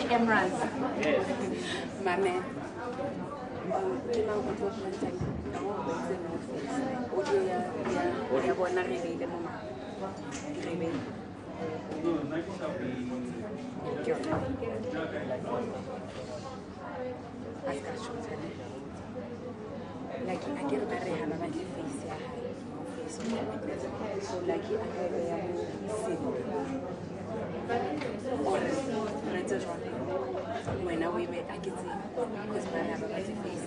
Cameras. Yes. My man. Like I get my rehab about the face, so like I when I went, I can see because my rehab about the face,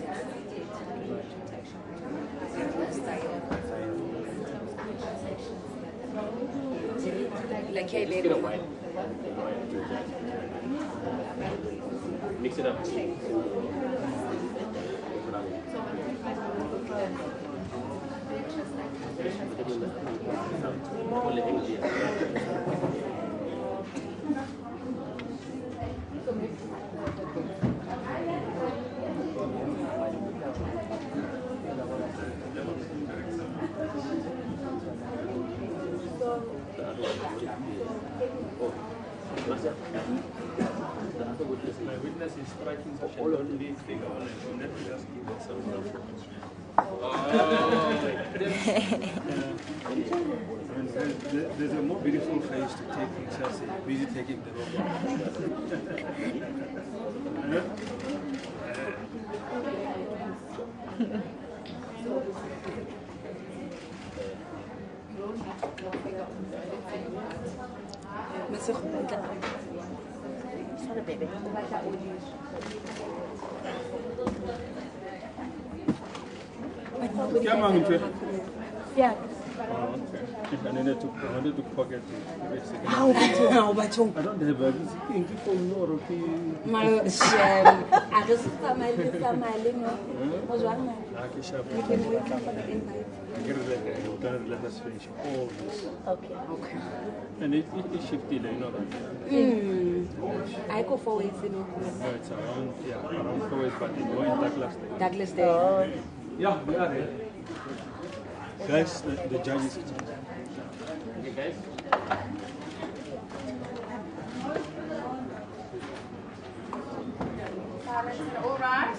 like hey baby. Mix it up. My witness is striking such a lonely figure on a let me just give it some there's a more beautiful face to take pictures, busy taking the wrong Sorry, baby. Yeah. I wanted to forget it. How about you? I don't have a phone or My you can wait for the invite. Let's finish all this. Okay. And it shifted, you know that. I go for it, you know. No, it's around 4 weeks, but you go in Douglas Day. Douglas Day. Yeah, we are here. Guys, the judge is here. Okay, guys. All right.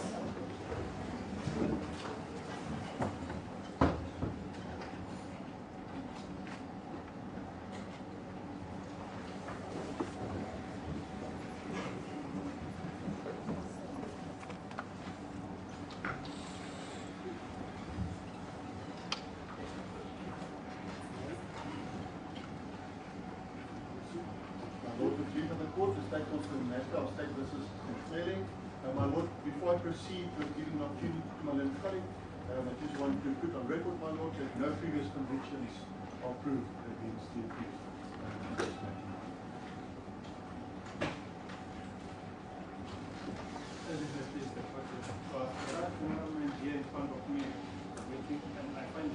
My Lord, before I proceed with giving an opportunity to my Lord colleague, I just want to put on record, my Lord, that no previous convictions are proved against the accused. Here in front of me, and I find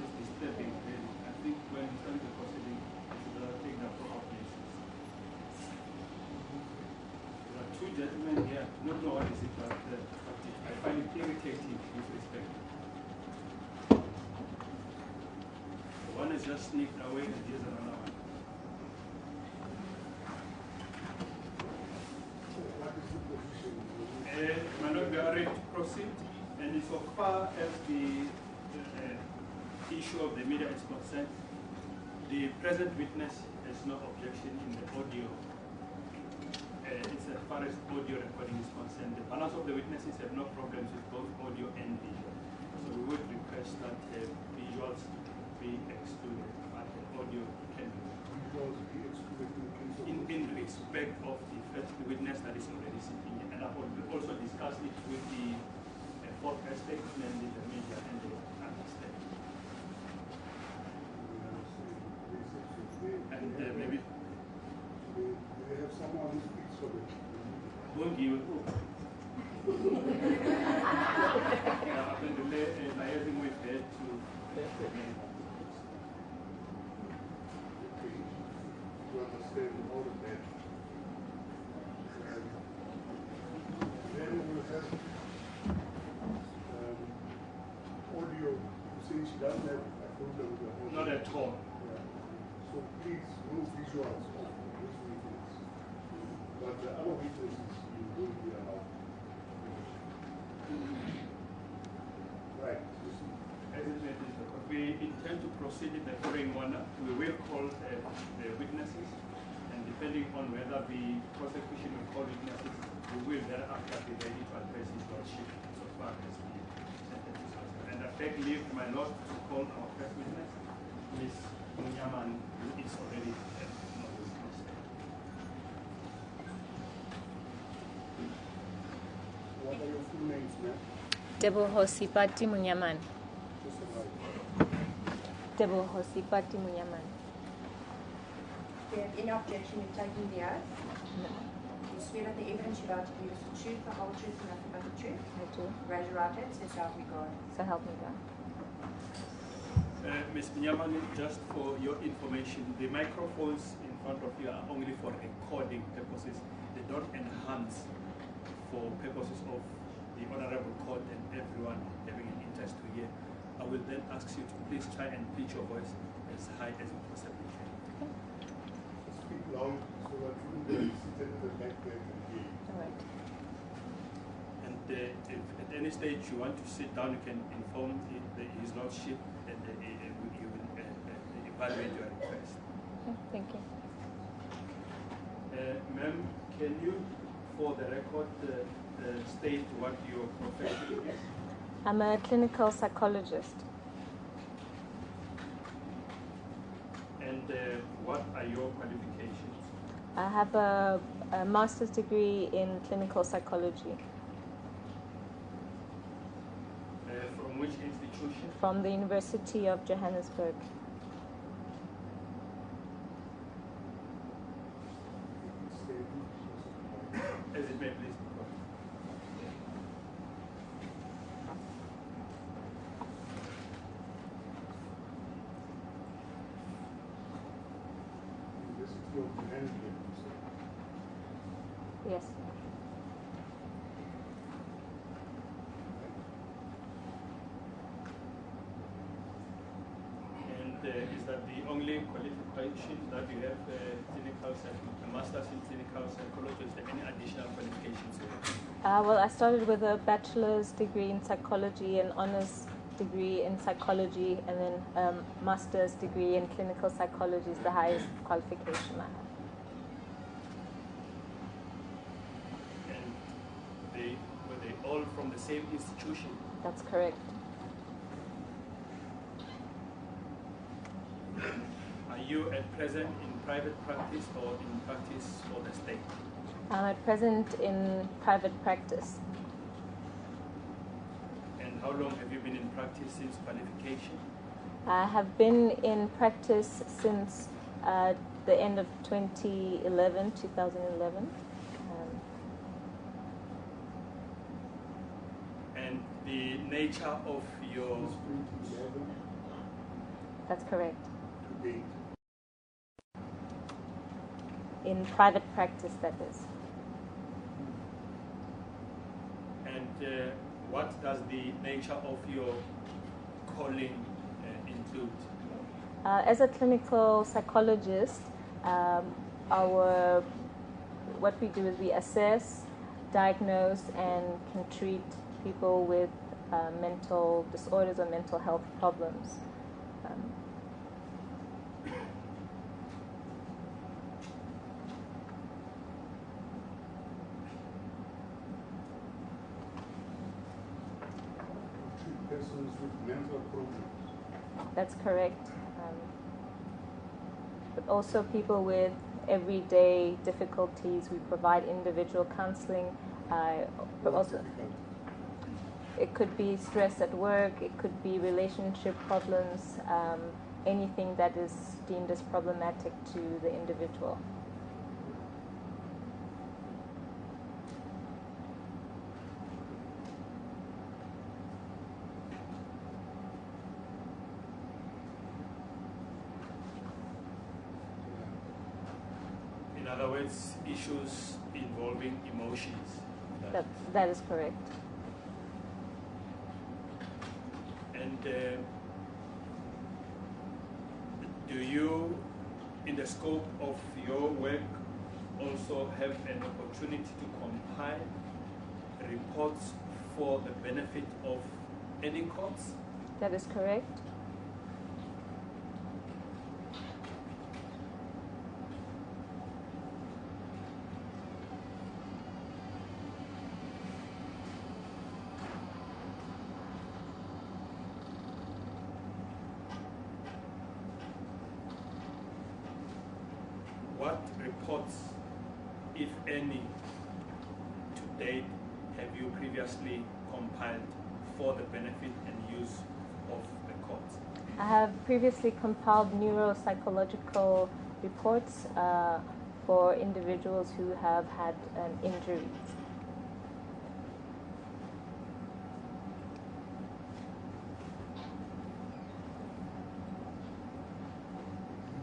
has just sneaked away, and here's another one. My lord, we are ready to proceed, and so far as the issue of the media is concerned, the present witness has no objection in the audio. It's as far as audio recording is concerned. The balance of the witnesses have no problems with both audio and visual. So we would request that visuals be excluded, but the audio can be in respect of the first witness that is already sitting here. And I will also discuss it with the fourth aspect, namely the media and the understanding. And maybe we have someone who speaks for it. won't give it up. I've been liaising with her to understand all of that. Then we'll have audio, since she doesn't have a problem with the audio. not at all. Yeah. So please, no visuals of this witness. But the other witnesses, you will be allowed. Right. As it may be, we intend to proceed in the following manner. We will call the witnesses, and depending on whether the prosecution will call witnesses, we will thereafter be ready to address his lordship so far as the sentence is concerned. And I beg leave, my lord, to call our first witness, Ms. Munyaman, who is already What are your full names, ma'am? Debo Hosipati Munyaman. Just right. Debo Hosipati Munyaman. Do you have any objection to taking the oath? No, You swear that the evidence you're about to give is the truth, the whole truth, and nothing but the truth? I do. Raise your right hand, so help me God. So help me God. Ms. Munyaman, just for your information, the microphones in front of you are only for recording purposes. They don't enhance for purposes of the Honorable Court and everyone having an interest to hear. I will then ask you to please try and pitch your voice as high as you possibly can. Speak loud so that you sit at the back there and hear you. All right. And if at any stage you want to sit down, you can inform his lordship, and you will evaluate your request. Okay, thank you. Ma'am, can you, for the record, state what your profession is? I'm a clinical psychologist. And what are your qualifications? I have a master's degree in clinical psychology From which institution? from the University of Johannesburg. As it may please the court. University of Johannesburg, you say? Yes. And is that the only qualification that you have, a master's in clinical psychology? Is there any additional qualifications you have? Well, I started with a bachelor's degree in psychology, an honors degree in psychology, and then master's degree in clinical psychology is the highest qualification I have. And were they all from the same institution? That's correct. Are you at present in private practice or in practice for the state? I'm at present in private practice. And how long have you been in practice since qualification? I have been in practice since the end of 2011. And the nature of your... Since 2011 That's correct. to date. In private practice, that is. And what does the nature of your calling include? As a clinical psychologist, what we do is we assess, diagnose, and can treat people with mental disorders or mental health problems. Treat persons with mental problems. That's correct. But also people with everyday difficulties. We provide individual counseling. But also, it could be stress at work. It could be relationship problems. Anything that is deemed as problematic to the individual. In other words, issues involving emotions. That is correct. And do you, in the scope of your work, also have an opportunity to compile reports for the benefit of any courts? That is correct. What reports, if any, to date have you previously compiled for the benefit and use of the courts? I have previously compiled neuropsychological reports for individuals who have had injuries.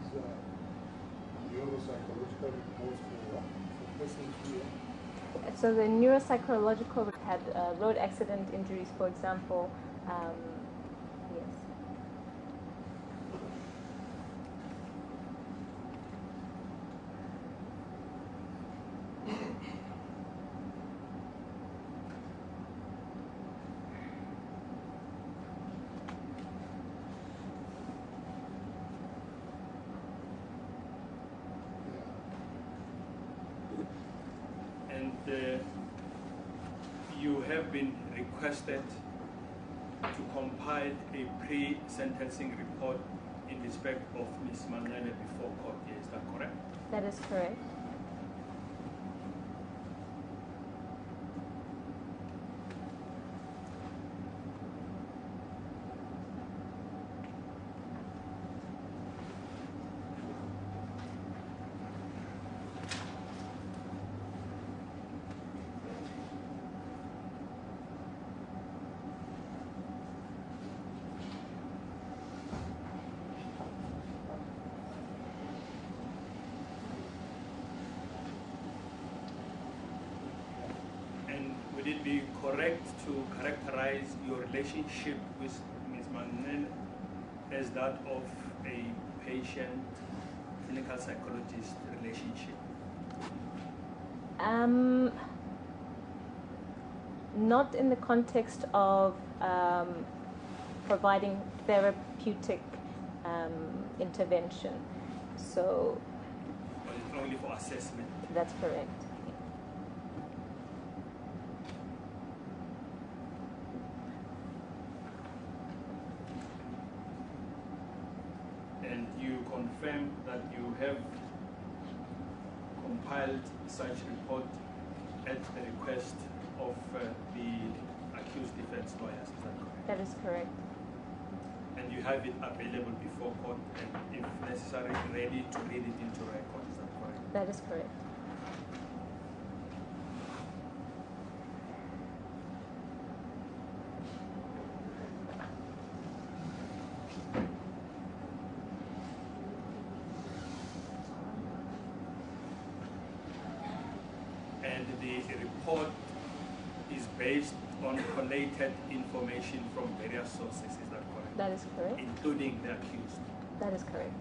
These are neuropsychological reports for persons who are So the neuropsychological had road accident injuries, for example. Yes. And you have been requested to compile a pre-sentencing report in respect of Ms. Manene before court. Yeah, is that correct? That is correct. Would it be correct to characterize your relationship with Ms. Manene as that of a patient clinical psychologist relationship? Not in the context of providing therapeutic intervention. So Or is it only for assessment? that's correct. And you confirm that you have compiled such report at the request of the accused defense lawyers, is that correct? That is correct. And you have it available before court and, if necessary, ready to read it into record, is that correct? That is correct. And the report is based on collated information from various sources, is that correct? That is correct. including the accused. That is correct.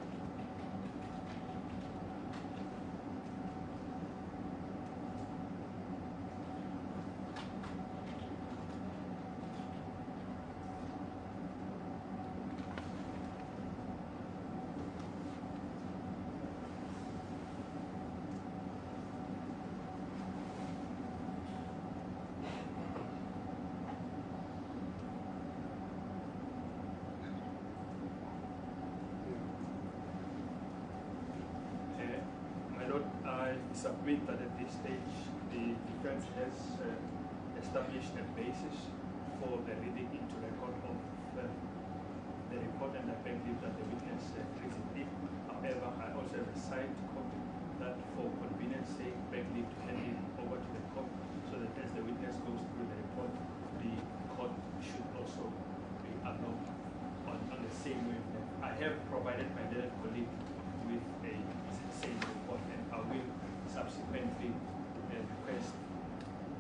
Submit that at this stage the defense has established a basis for the reading into record of the report, and I believe that the witness reads it. However, I also have a side copy that, for convenience sake, beg leave to hand it over to the court, so that as the witness goes through the report, the court should also be along on the same wavelength. I have provided my learned colleague with a same report, and I will subsequently request,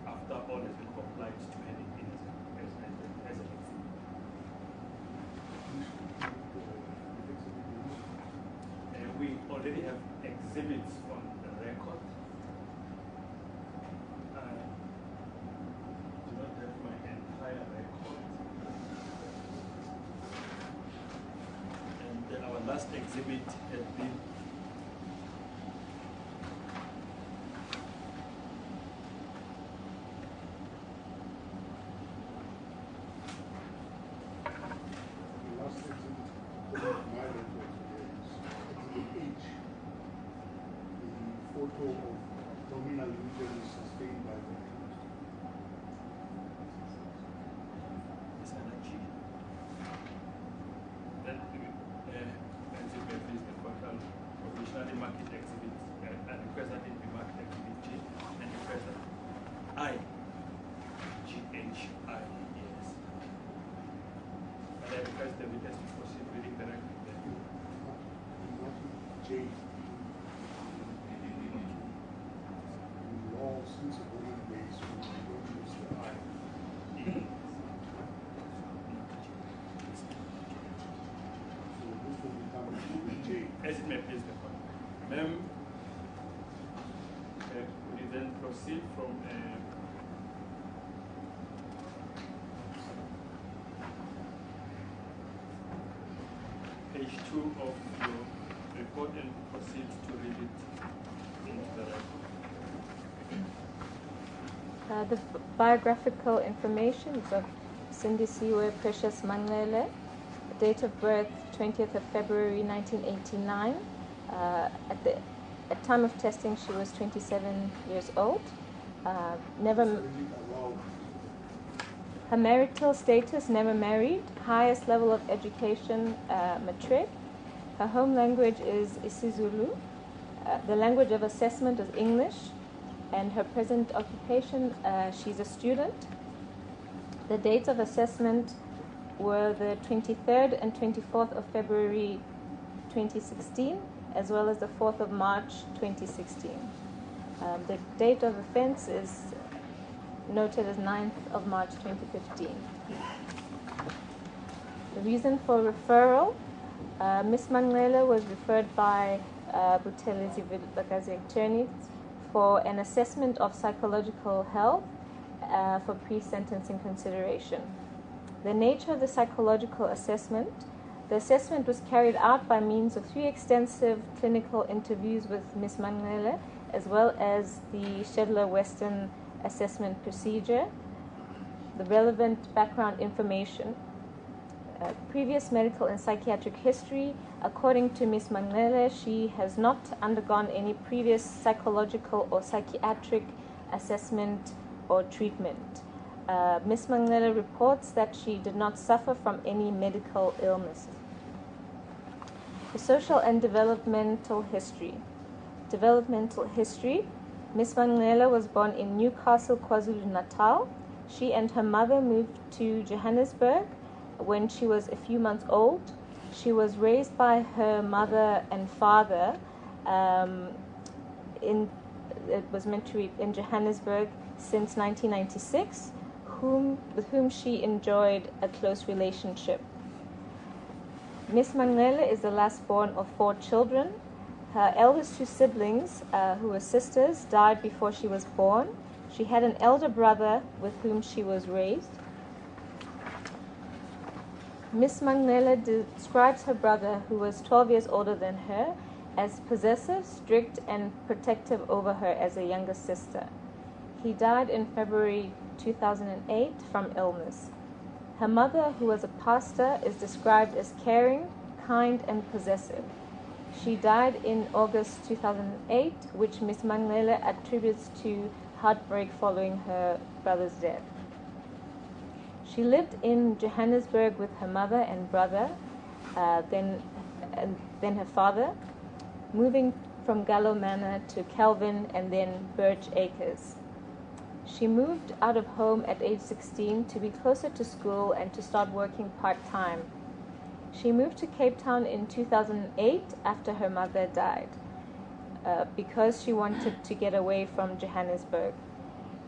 after all has been complied, to hand it in as an exhibit. We already have exhibits on the record. I do not have my entire record. And our last exhibit had been as it may please the court. Ma'am, would you then proceed from page 2 of your report and proceed to read it into the record? The biographical information is of Sindisiwe Precious Manglele, date of birth 20th of February 1989. At time of testing, she was 27 years old. Her marital status, never married. Highest level of education, matric. Her home language is isiZulu. The language of assessment is English. And her present occupation, she's a student. The dates of assessment were the 23rd and 24th of February 2016, as well as the 4th of March 2016. The date of offense is noted as 9th of March 2015. The reason for referral, Ms. Manglele was referred by Buthelezi Vilakazi attorney for an assessment of psychological health for pre-sentencing consideration. The nature of the psychological assessment, the assessment was carried out by means of 3 extensive clinical interviews with Ms. Manglele, as well as the Shedler-Western assessment procedure, the relevant background information, previous medical and psychiatric history. According to Ms. Manglele, she has not undergone any previous psychological or psychiatric assessment or treatment. Ms. Manglele reports that she did not suffer from any medical illness. The social and developmental history. Developmental history. Ms. Manglele was born in Newcastle, KwaZulu-Natal. She and her mother moved to Johannesburg when she was a few months old. She was raised by her mother and father in Johannesburg since 1996, with whom she enjoyed a close relationship. Miss Mangele is the last born of 4 children. Her eldest 2 siblings, who were sisters, died before she was born. She had an elder brother with whom she was raised. Miss Mangele describes her brother, who was 12 years older than her, as possessive, strict, and protective over her as a younger sister. He died in February 2008 from illness. Her mother, who was a pastor, is described as caring, kind, and possessive. She died in August 2008, which Miss Mangele attributes to heartbreak following her brother's death. She lived in Johannesburg with her mother and brother, then her father, moving from Gallo Manor to Kelvin and then Birch Acres. She moved out of home at age 16 to be closer to school and to start working part-time. She moved to Cape Town in 2008 after her mother died, because she wanted to get away from Johannesburg.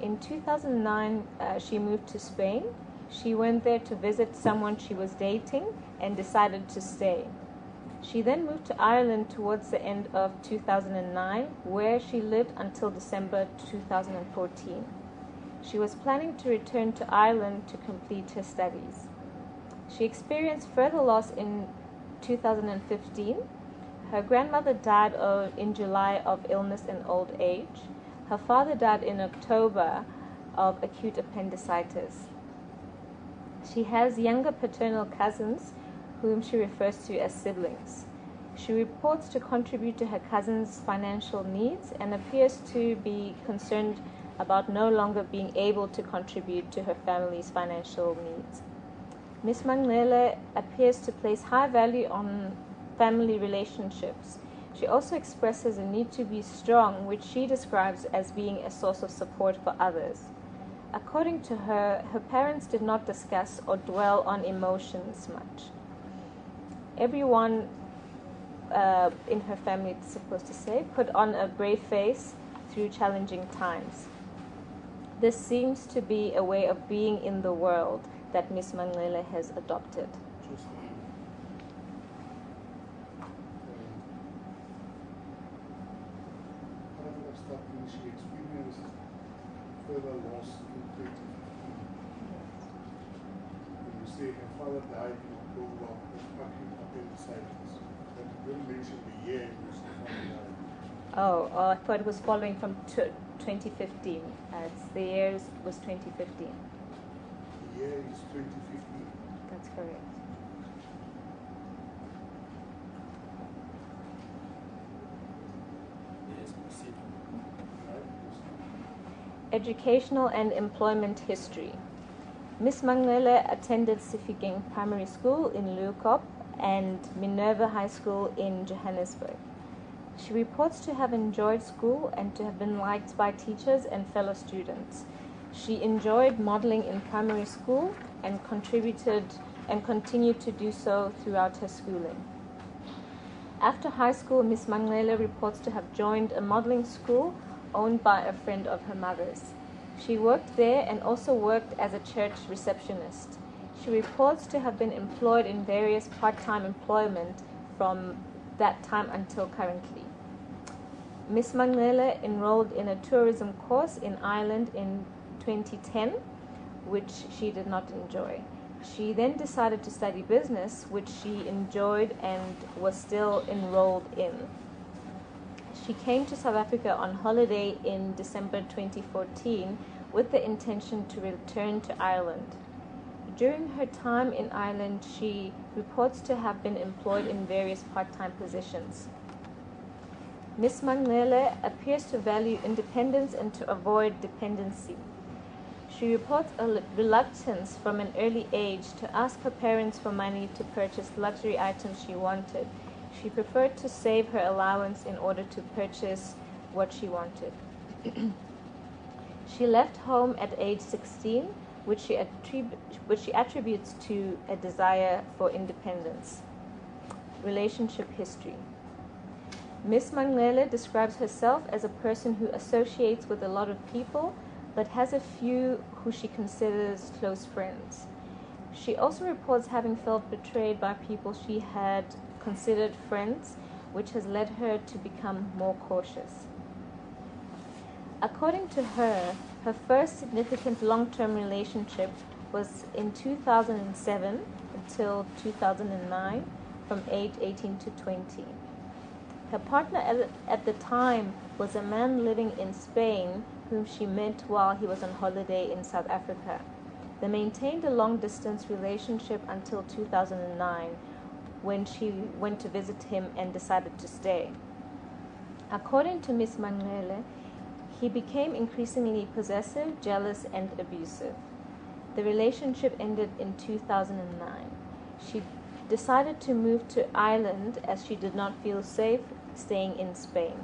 In 2009, she moved to Spain. She went there to visit someone she was dating and decided to stay. She then moved to Ireland towards the end of 2009, where she lived until December 2014. She was planning to return to Ireland to complete her studies. She experienced further loss in 2015. Her grandmother died in July of illness and old age. Her father died in October of acute appendicitis. She has younger paternal cousins whom she refers to as siblings. She reports to contribute to her cousins' financial needs and appears to be concerned about no longer being able to contribute to her family's financial needs. Miss Mangele appears to place high value on family relationships. She also expresses a need to be strong, which she describes as being a source of support for others. According to her, her parents did not discuss or dwell on emotions much. Everyone in her family, it's supposed to say, put on a brave face through challenging times. This seems to be a way of being in the world that Miss Mangele has adopted. She experienced further loss in 2015. When you say her father died in October of acute appendicitis, but you didn't mention the year in which the father died. I thought it was following from 2015. The year was 2015. The year is 2015. That's correct. Yes, proceed. Educational and employment history. Miss Mangele attended Sifigeng Primary School in Leeuwkop and Minerva High School in Johannesburg. She reports to have enjoyed school and to have been liked by teachers and fellow students. She enjoyed modeling in primary school and contributed and continued to do so throughout her schooling. After high school, Miss Mangele reports to have joined a modeling school owned by a friend of her mother's. She worked there and also worked as a church receptionist. She reports to have been employed in various part-time employment from that time until currently. Miss Mangele enrolled in a tourism course in Ireland in 2010, which she did not enjoy. She then decided to study business, which she enjoyed and was still enrolled in. She came to South Africa on holiday in December 2014 with the intention to return to Ireland. During her time in Ireland, she reports to have been employed in various part-time positions. Miss Mangele appears to value independence and to avoid dependency. She reports a reluctance from an early age to ask her parents for money to purchase luxury items she wanted. She preferred to save her allowance in order to purchase what she wanted. She left home at age 16, which she attributes to a desire for independence. Relationship history. Miss Mangele describes herself as a person who associates with a lot of people, but has a few who she considers close friends. She also reports having felt betrayed by people she had considered friends, which has led her to become more cautious. According to her, her first significant long-term relationship was in 2007 until 2009, from age 18 to 20. Her partner at the time was a man living in Spain whom she met while he was on holiday in South Africa. They maintained a long-distance relationship until 2009, when she went to visit him and decided to stay. According to Ms. Manglele, he became increasingly possessive, jealous, and abusive. The relationship ended in 2009. She decided to move to Ireland as she did not feel safe staying in Spain.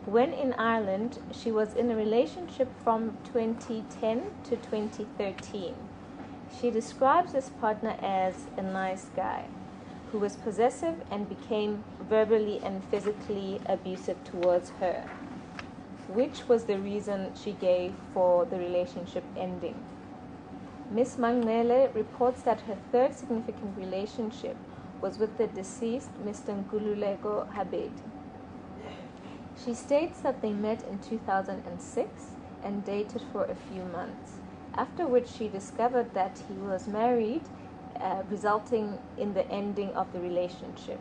When in Ireland, she was in a relationship from 2010 to 2013. She describes this partner as a nice guy who was possessive and became verbally and physically abusive towards her, which was the reason she gave for the relationship ending. Ms. Mangnele reports that her third significant relationship was with the deceased Mr. Nkululeko Habedi. She states that they met in 2006 and dated for a few months, after which she discovered that he was married, resulting in the ending of the relationship.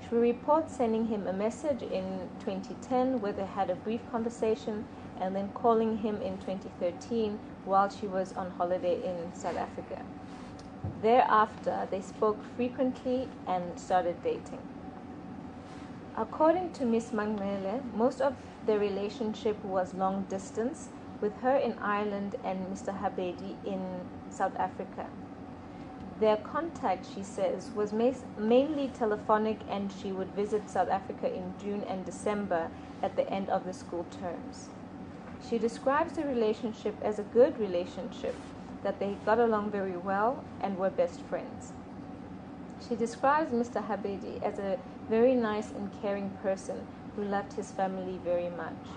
She reports sending him a message in 2010 where they had a brief conversation, and then calling him in 2013 while she was on holiday in South Africa. Thereafter, they spoke frequently and started dating. According to Ms. Manglele, most of the relationship was long distance, with her in Ireland and Mr. Habedi in South Africa. Their contact, she says, was mainly telephonic, and she would visit South Africa in June and December at the end of the school terms. She describes the relationship as a good relationship, that they got along very well and were best friends. She describes Mr. Habedi as a very nice and caring person who loved his family very much,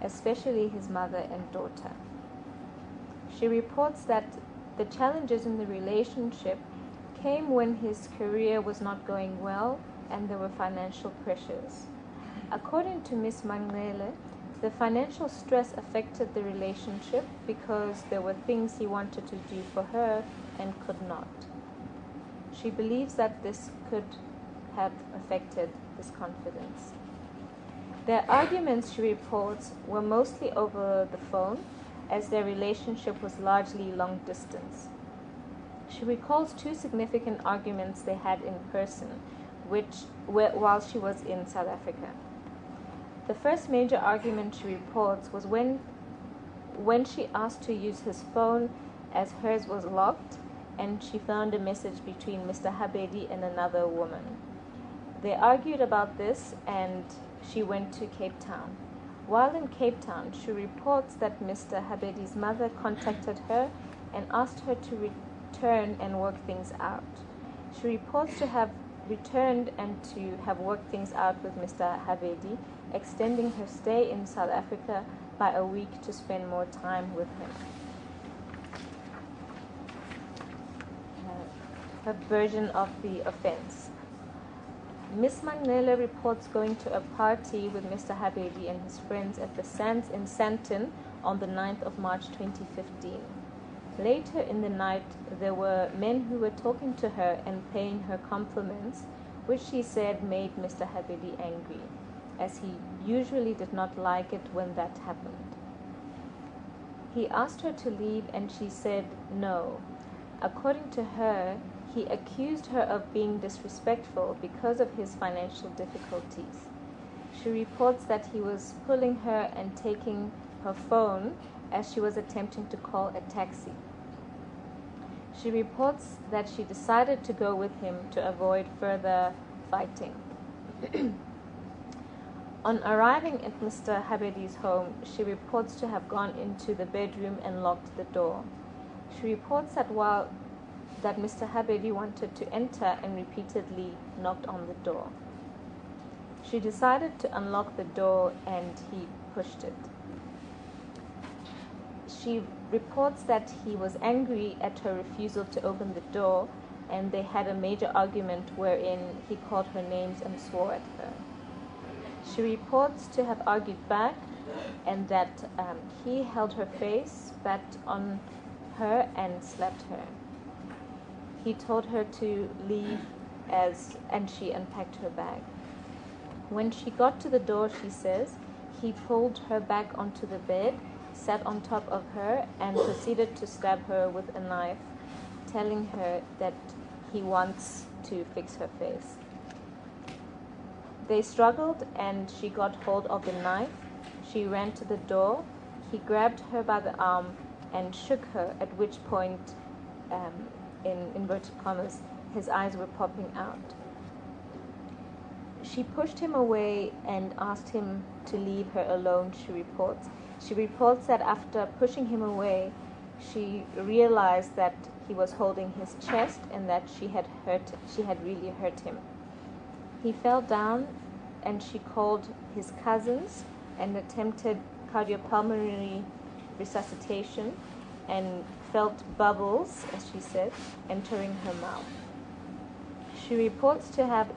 especially his mother and daughter. She reports that the challenges in the relationship came when his career was not going well and there were financial pressures. According to Ms. Manglele, the financial stress affected the relationship because there were things he wanted to do for her and could not. She believes that this could have affected his confidence. Their arguments, she reports, were mostly over the phone, as their relationship was largely long distance. She recalls two significant arguments they had in person, while she was in South Africa. The first major argument, she reports, was when she asked to use his phone as hers was locked, and she found a message between Mr. Habedi and another woman. They argued about this, and she went to Cape Town. While in Cape Town, she reports that Mr. Habedi's mother contacted her and asked her to return and work things out. She reports to have returned and to have worked things out with Mr. Habedi, extending her stay in South Africa by a week to spend more time with him. Her version of the offense. Ms. Manglele reports going to a party with Mr. Habedi and his friends at the Sands in Sandton on the 9th of March 2015. Later in the night, there were men who were talking to her and paying her compliments, which she said made Mr. Habedi angry, as he usually did not like it when that happened. He asked her to leave and she said no. According to her, he accused her of being disrespectful because of his financial difficulties. She reports that he was pulling her and taking her phone as she was attempting to call a taxi. She reports that she decided to go with him to avoid further fighting. On arriving at Mr. Habedi's home, she reports to have gone into the bedroom and locked the door. She reports that Mr. Habedi wanted to enter and repeatedly knocked on the door. She decided to unlock the door and he pushed it. She reports that he was angry at her refusal to open the door, and they had a major argument wherein he called her names and swore at her. She reports to have argued back, and that he held her face, spat on her, and slapped her. He told her to leave and she unpacked her bag. When she got to the door, she says, he pulled her back onto the bed, sat on top of her, and proceeded to stab her with a knife, telling her that he wants to fix her face. They struggled, and she got hold of the knife. She ran to the door. He grabbed her by the arm and shook her, at which point, in inverted commas, his eyes were popping out. She pushed him away and asked him to leave her alone, she reports. She reports that after pushing him away, she realized that he was holding his chest and that she had really hurt him. He fell down, and she called his cousins and attempted cardiopulmonary resuscitation and felt bubbles, as she said, entering her mouth. She reports to have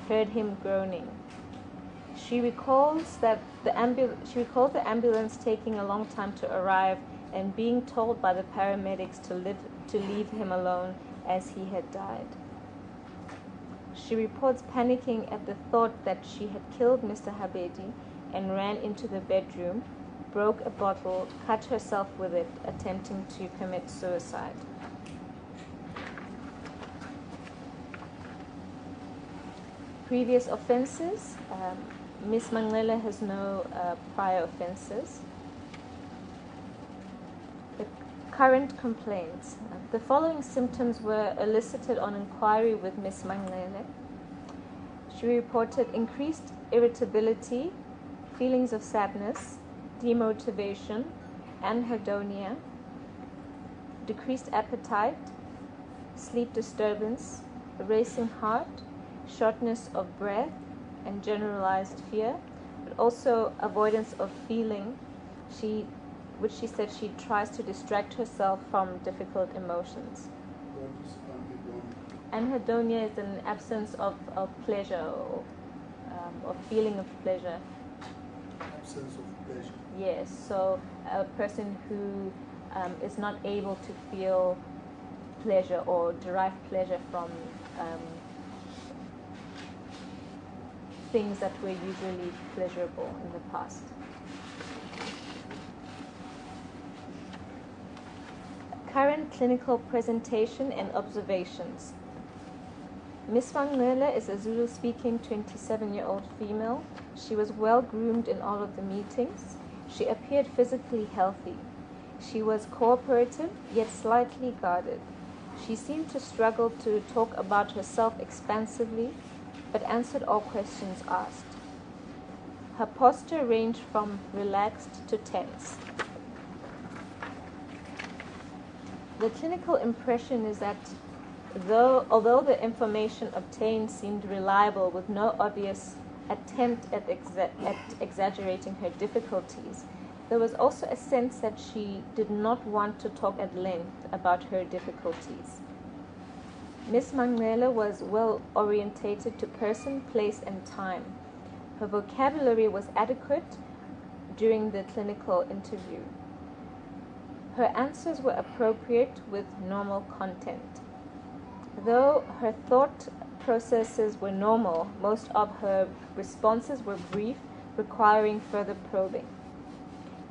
heard him groaning. She recalls the ambulance taking a long time to arrive and being told by the paramedics to leave him alone as he had died. She reports panicking at the thought that she had killed Mr. Habedi and ran into the bedroom, broke a bottle, cut herself with it, attempting to commit suicide. Previous offenses. Ms. Manglela has no prior offenses. The current complaints. The following symptoms were elicited on inquiry with Ms. Manglela. She reported increased irritability, feelings of sadness, demotivation, anhedonia, decreased appetite, sleep disturbance, a racing heart, shortness of breath, and generalized fear, but also avoidance of feeling, which she said she tries to distract herself from difficult emotions. What is Anhedonia is an absence of pleasure or feeling of pleasure. absence of pleasure? Yes, so a person who is not able to feel pleasure or derive pleasure from things that were usually pleasurable in the past. Current clinical presentation and observations. Ms. Manglela is a Zulu-speaking 27-year-old female. She was well-groomed in all of the meetings. She appeared physically healthy. She was cooperative, yet slightly guarded. She seemed to struggle to talk about herself expansively, but answered all questions asked. Her posture ranged from relaxed to tense. The clinical impression is that although the information obtained seemed reliable with no obvious attempt at exaggerating her difficulties, there was also a sense that she did not want to talk at length about her difficulties. Ms. Manglela was well orientated to person, place, and time. Her vocabulary was adequate during the clinical interview. Her answers were appropriate with normal content. Though her thought processes were normal, most of her responses were brief, requiring further probing.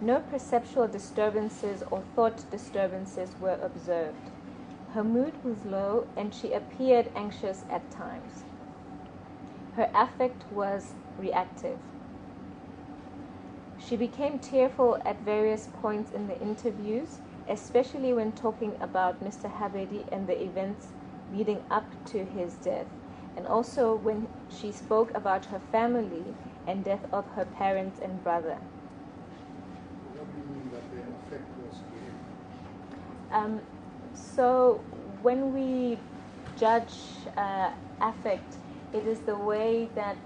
No perceptual disturbances or thought disturbances were observed. Her mood was low, and she appeared anxious at times. Her affect was reactive. She became tearful at various points in the interviews, especially when talking about Mr. Habedi and the events leading up to his death, and also when she spoke about her family and death of her parents and brother. What do you mean that the effect was real? So when we judge affect, it is the way that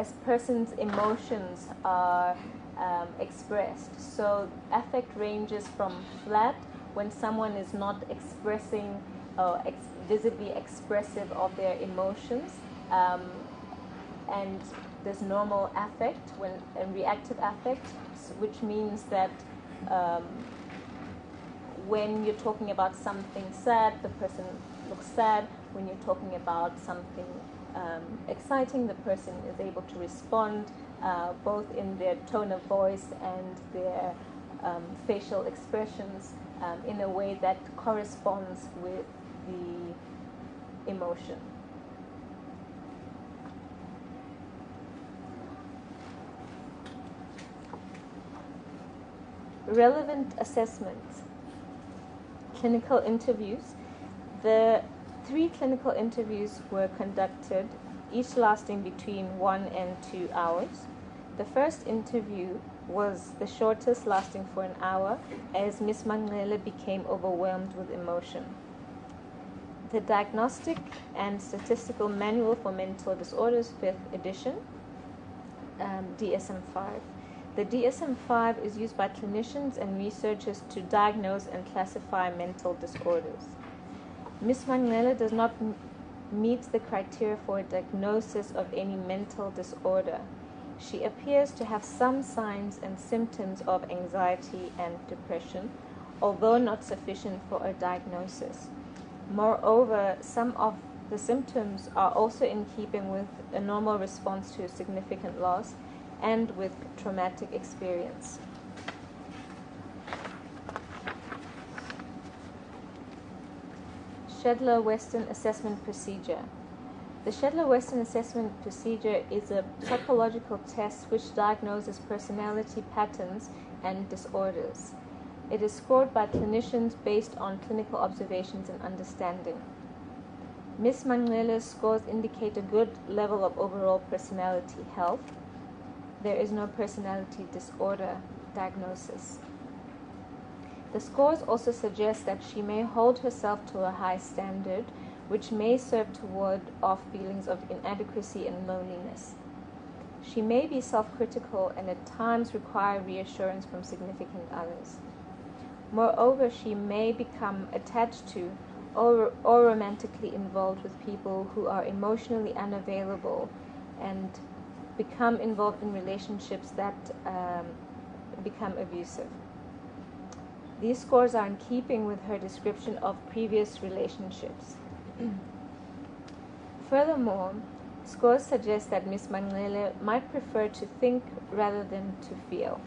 as person's emotions are expressed. So affect ranges from flat, when someone is not expressing or visibly expressive of their emotions, and there's normal affect and reactive affect, which means that when you're talking about something sad, the person looks sad. When you're talking about something exciting, the person is able to respond both in their tone of voice and their facial expressions in a way that corresponds with the emotion. Relevant assessments. Clinical interviews. The 3 clinical interviews were conducted, each lasting between 1 and 2 hours. The first interview was the shortest, lasting for an hour, as Ms. Manglele became overwhelmed with emotion. The Diagnostic and Statistical Manual for Mental Disorders, 5th edition, DSM-5. The DSM-5 is used by clinicians and researchers to diagnose and classify mental disorders. Ms. Manglele does not meet the criteria for a diagnosis of any mental disorder. She appears to have some signs and symptoms of anxiety and depression, although not sufficient for a diagnosis. Moreover, some of the symptoms are also in keeping with a normal response to a significant loss and with traumatic experience. Shedler-Weston Assessment Procedure. The Shedler-Weston Assessment Procedure is a psychological test which diagnoses personality patterns and disorders. It is scored by clinicians based on clinical observations and understanding. Ms. Manglele's scores indicate a good level of overall personality health. There is no personality disorder diagnosis. The scores also suggest that she may hold herself to a high standard, which may serve to ward off feelings of inadequacy and loneliness. She may be self-critical and at times require reassurance from significant others. Moreover, she may become attached to or romantically involved with people who are emotionally unavailable and become involved in relationships that become abusive. These scores are in keeping with her description of previous relationships. Furthermore, scores suggest that Ms. Manglele might prefer to think rather than to feel.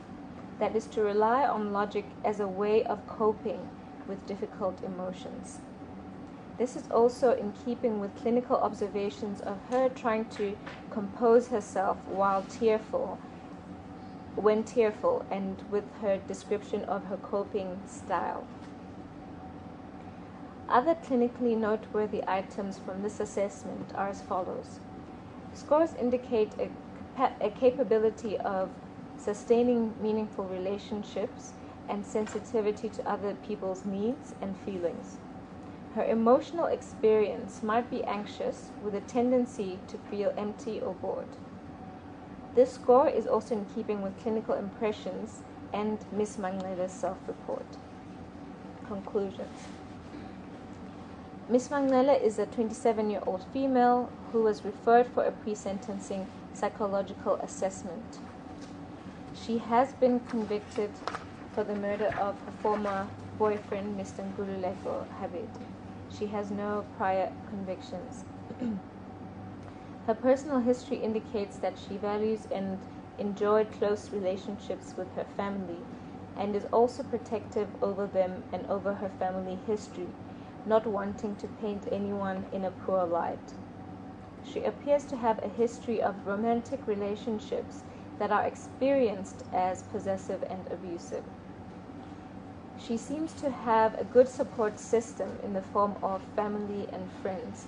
That is, to rely on logic as a way of coping with difficult emotions. This is also in keeping with clinical observations of her trying to compose herself when tearful, and with her description of her coping style. Other clinically noteworthy items from this assessment are as follows. Scores indicate a capability of sustaining meaningful relationships and sensitivity to other people's needs and feelings. Her emotional experience might be anxious, with a tendency to feel empty or bored. This score is also in keeping with clinical impressions and Ms. Manglele's self-report. Conclusions. Ms. Manglele is a 27-year-old female who was referred for a pre-sentencing psychological assessment. She has been convicted for the murder of her former boyfriend, Mr. Nkululeko Habedi. She has no prior convictions. Her personal history indicates that she values and enjoyed close relationships with her family and is also protective over them and over her family history, not wanting to paint anyone in a poor light. She appears to have a history of romantic relationships that are experienced as possessive and abusive. She seems to have a good support system in the form of family and friends,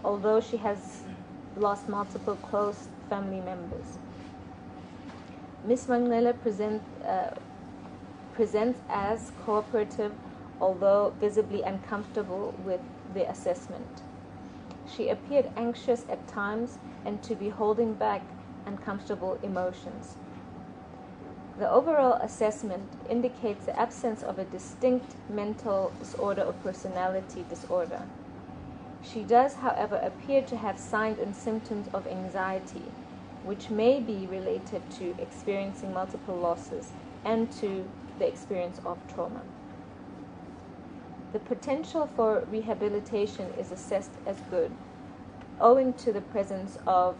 although she has lost multiple close family members. Ms. Manglele presents as cooperative, although visibly uncomfortable with the assessment. She appeared anxious at times and to be holding back uncomfortable emotions. The overall assessment indicates the absence of a distinct mental disorder or personality disorder. She does, however, appear to have signs and symptoms of anxiety, which may be related to experiencing multiple losses and to the experience of trauma. The potential for rehabilitation is assessed as good, owing to the presence of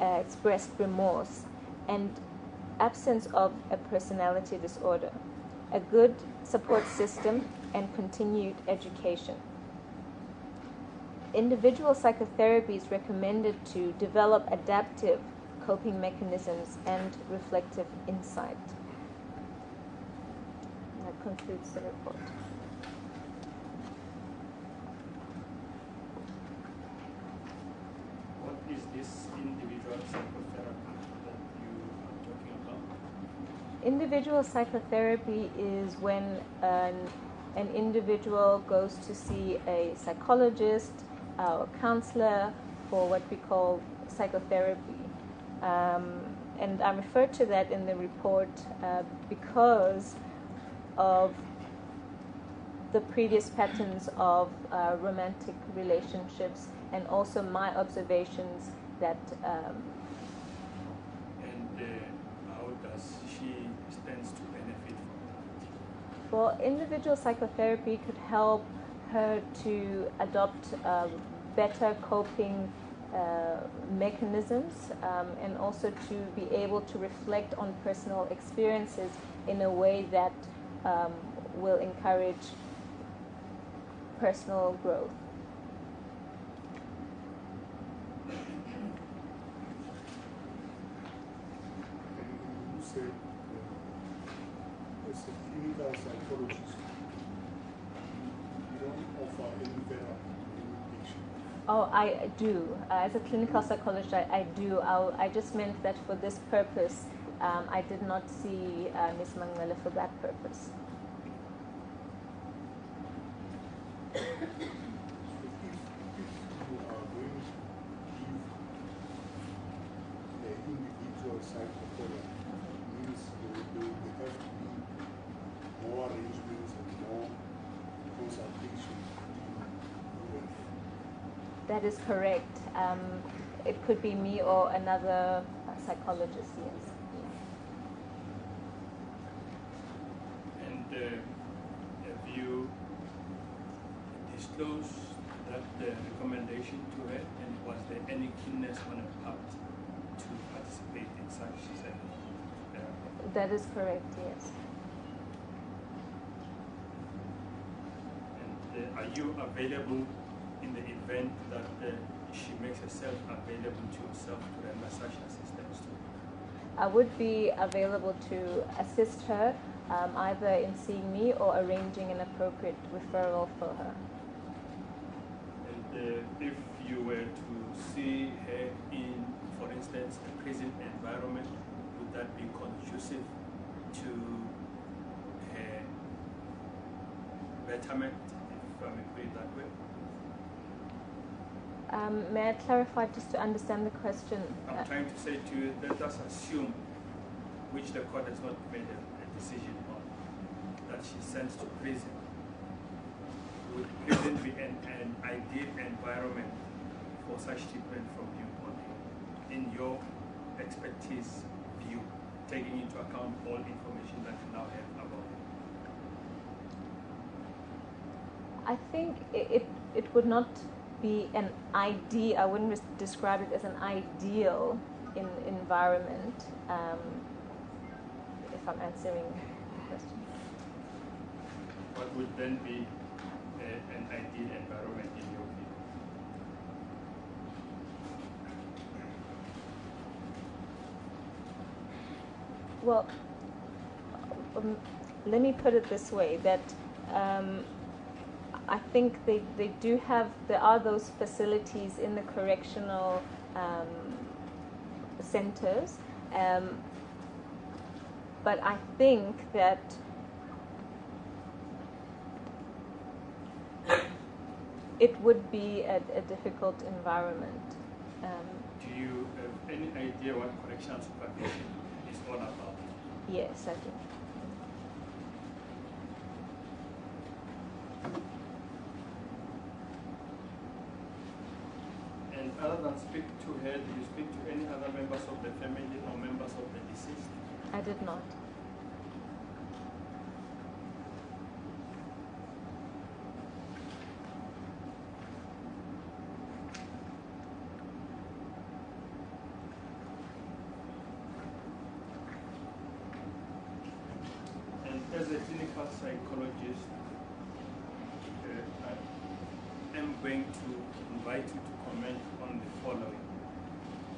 expressed remorse and absence of a personality disorder, a good support system, and continued education. Individual psychotherapy is recommended to develop adaptive coping mechanisms and reflective insight. That concludes the report. What is this individual psychotherapy that you are talking about? Individual psychotherapy is when an individual goes to see a psychologist or counselor for what we call psychotherapy. And I refer to that in the report because of the previous patterns of romantic relationships and also my observations that how does she stands to benefit from that? well, individual psychotherapy could help her to adopt better coping mechanisms and also to be able to reflect on personal experiences in a way that will encourage personal growth. You said as a clinical psychologist, you don't offer any therapy to any patient. Oh, I do. As a clinical psychologist, I do. I just meant that for this purpose, I did not see Ms. Mangwele for that purpose. So if you are going to give the individual psychotherapy, means there have to be more arrangements and more consultations between you and That is correct. It could be me or another psychologist, yes. And have you disclosed that recommendation to her, and was there any keenness on her part to participate in such therapy? That is correct, yes. And are you available in the event that she makes herself available to yourself to render such assistance to? I would be available to assist her either in seeing me or arranging an appropriate referral for her. And if you were to see her in, for instance, a prison environment, would that be conducive to her betterment, if I may put it that way? May I clarify just to understand the question? I'm trying to say to you, let us assume, which the court has not made a decision on, that she's sent to prison. Would prison be an ideal environment for such treatment from you, in your expertise view, taking into account all information that you now have about it? I think it would not be an ideal, I wouldn't describe it as an ideal environment, if I'm answering the question. What would then be an ideal environment in your view? Well, let me put it this way, that I think there are those facilities in the correctional centers, but I think that it would be a difficult environment. Do you any idea what correctional supervision is all about? Yes, I do. And other than speak to her, did you speak to any other members of the family or members of the deceased? I did not. And as a clinical psychologist, I am going to invite you to comment on the following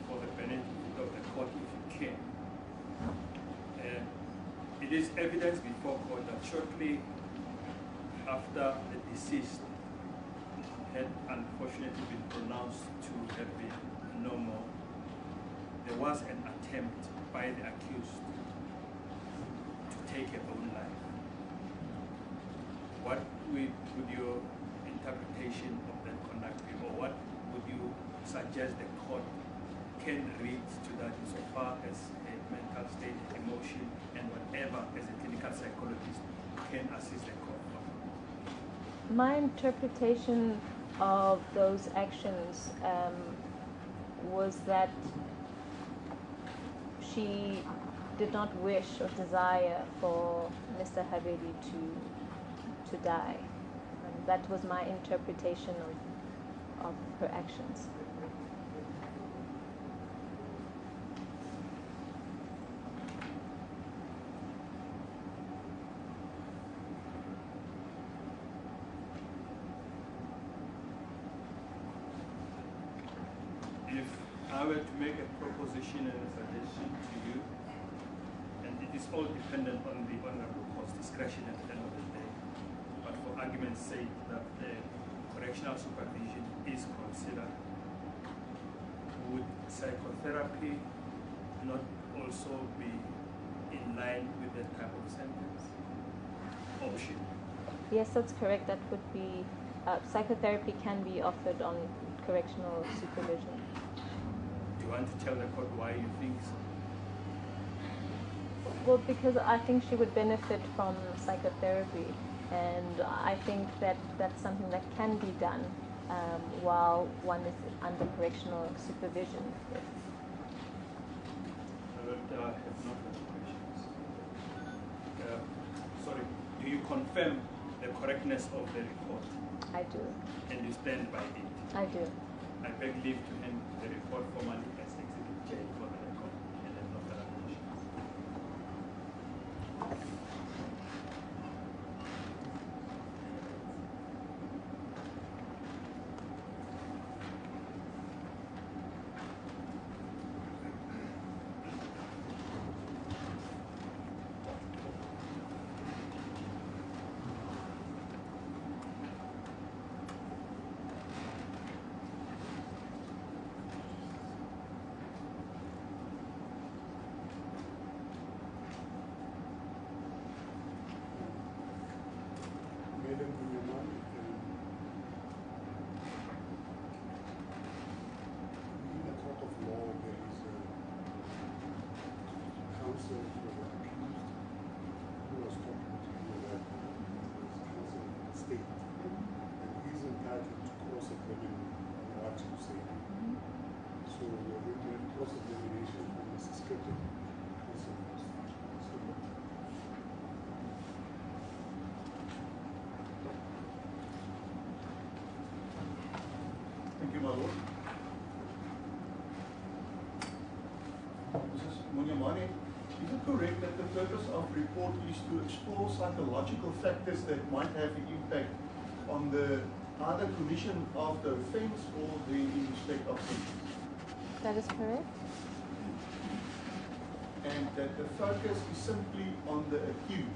for the benefit of the court if you can. It is evidence before court that shortly after the deceased had unfortunately been pronounced to have been no more, there was an attempt by the accused to take her own life. What would your interpretation of that conduct be, or what would you suggest the court can read to that insofar as a mental state, emotion, and whatever as a clinical psychologist can assist the court? My interpretation of those actions was that she did not wish or desire for Mr. Habedi to die. And that was my interpretation of her actions. If I were to make a proposition and a suggestion to you, and it is all dependent on the Honorable Court's discretion at the end of the day, but for argument's sake that the correctional supervision is considered, would psychotherapy not also be in line with that type of sentence option? Yes, that's correct. That would be, psychotherapy can be offered on correctional supervision. Do you want to tell the court why you think so? Well, because I think she would benefit from psychotherapy, and I think that that's something that can be done while one is under correctional supervision. I have no further questions. Sorry, do you confirm the correctness of the report? I do. And you stand by it? I do. I beg leave to hand the report formally as Exhibit J for the record, and then no further questions. Thank you, my lord. Mrs. Munyamani, is it correct that the purpose of report is to explore psychological factors that might have an impact on the either commission of the offence or the in respect of sentence? That is correct. And that the focus is simply on the accused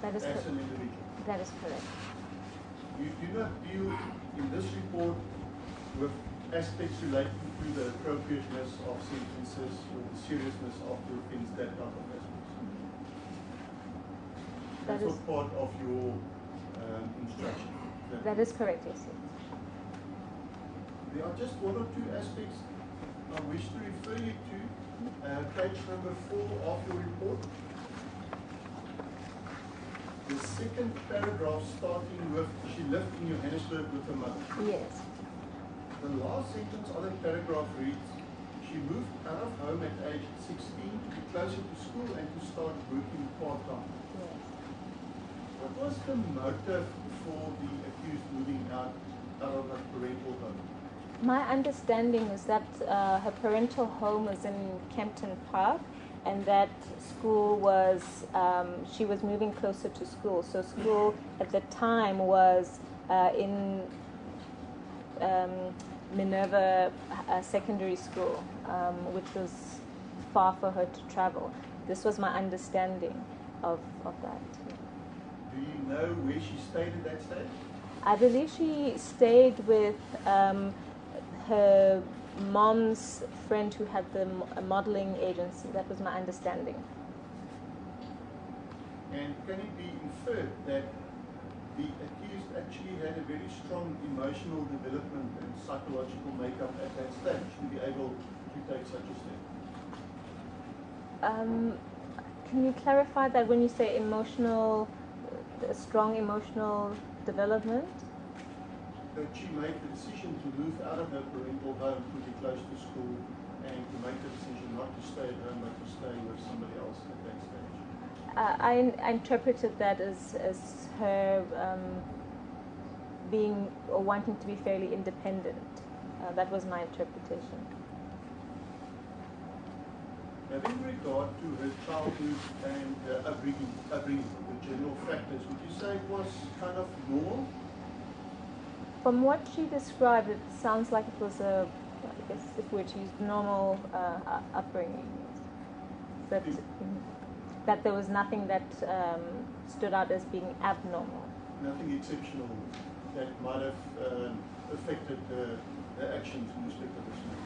That is as an individual? That is correct. You do not deal in this report with aspects relating to the appropriateness of sentences or the seriousness of the offence, that type of aspects. That's not part of your instruction. That is correct, yes. There are just one or two aspects I wish to refer you to page number 4 of your report. The second paragraph starting with, she lived in Johannesburg with her mother. Yes. The last sentence of the paragraph reads, she moved out of home at age 16 to be closer to school and to start working part-time. Yes. What was the motive for the accused moving out of her parental home? My understanding is that her parental home was in Kempton Park, and that school was, she was moving closer to school. So school at the time was in Minerva Secondary School, which was far for her to travel. This was my understanding of that. Do you know where she stayed at that stage? I believe she stayed with her mom's friend who had the modeling agency. That was my understanding. And can it be inferred that the accused actually had a very strong emotional development and psychological makeup at that stage to be able to take such a step? Can you clarify that when you say emotional, strong emotional development? That she made the decision to move out of her parental home to be close to school and to make the decision not to stay at home but to stay with somebody else at that stage. I interpreted that as her being or wanting to be fairly independent. That was my interpretation. Now, in regard to her childhood and upbringing, the general factors, would you say it was kind of normal? From what she described, it sounds like it was a, I guess if we were to use normal upbringing. That there was nothing that stood out as being abnormal. Nothing exceptional that might have affected the actions in respect of this man.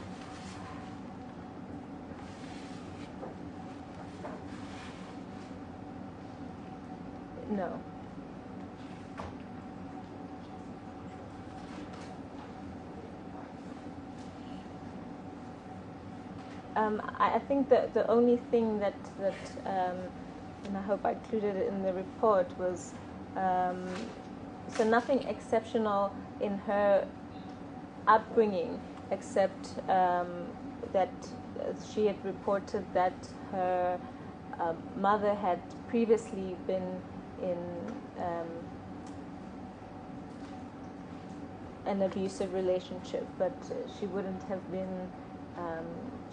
No. I think that the only thing that and I hope I included it in the report was so nothing exceptional in her upbringing except that she had reported that her mother had previously been in an abusive relationship, but she wouldn't have been.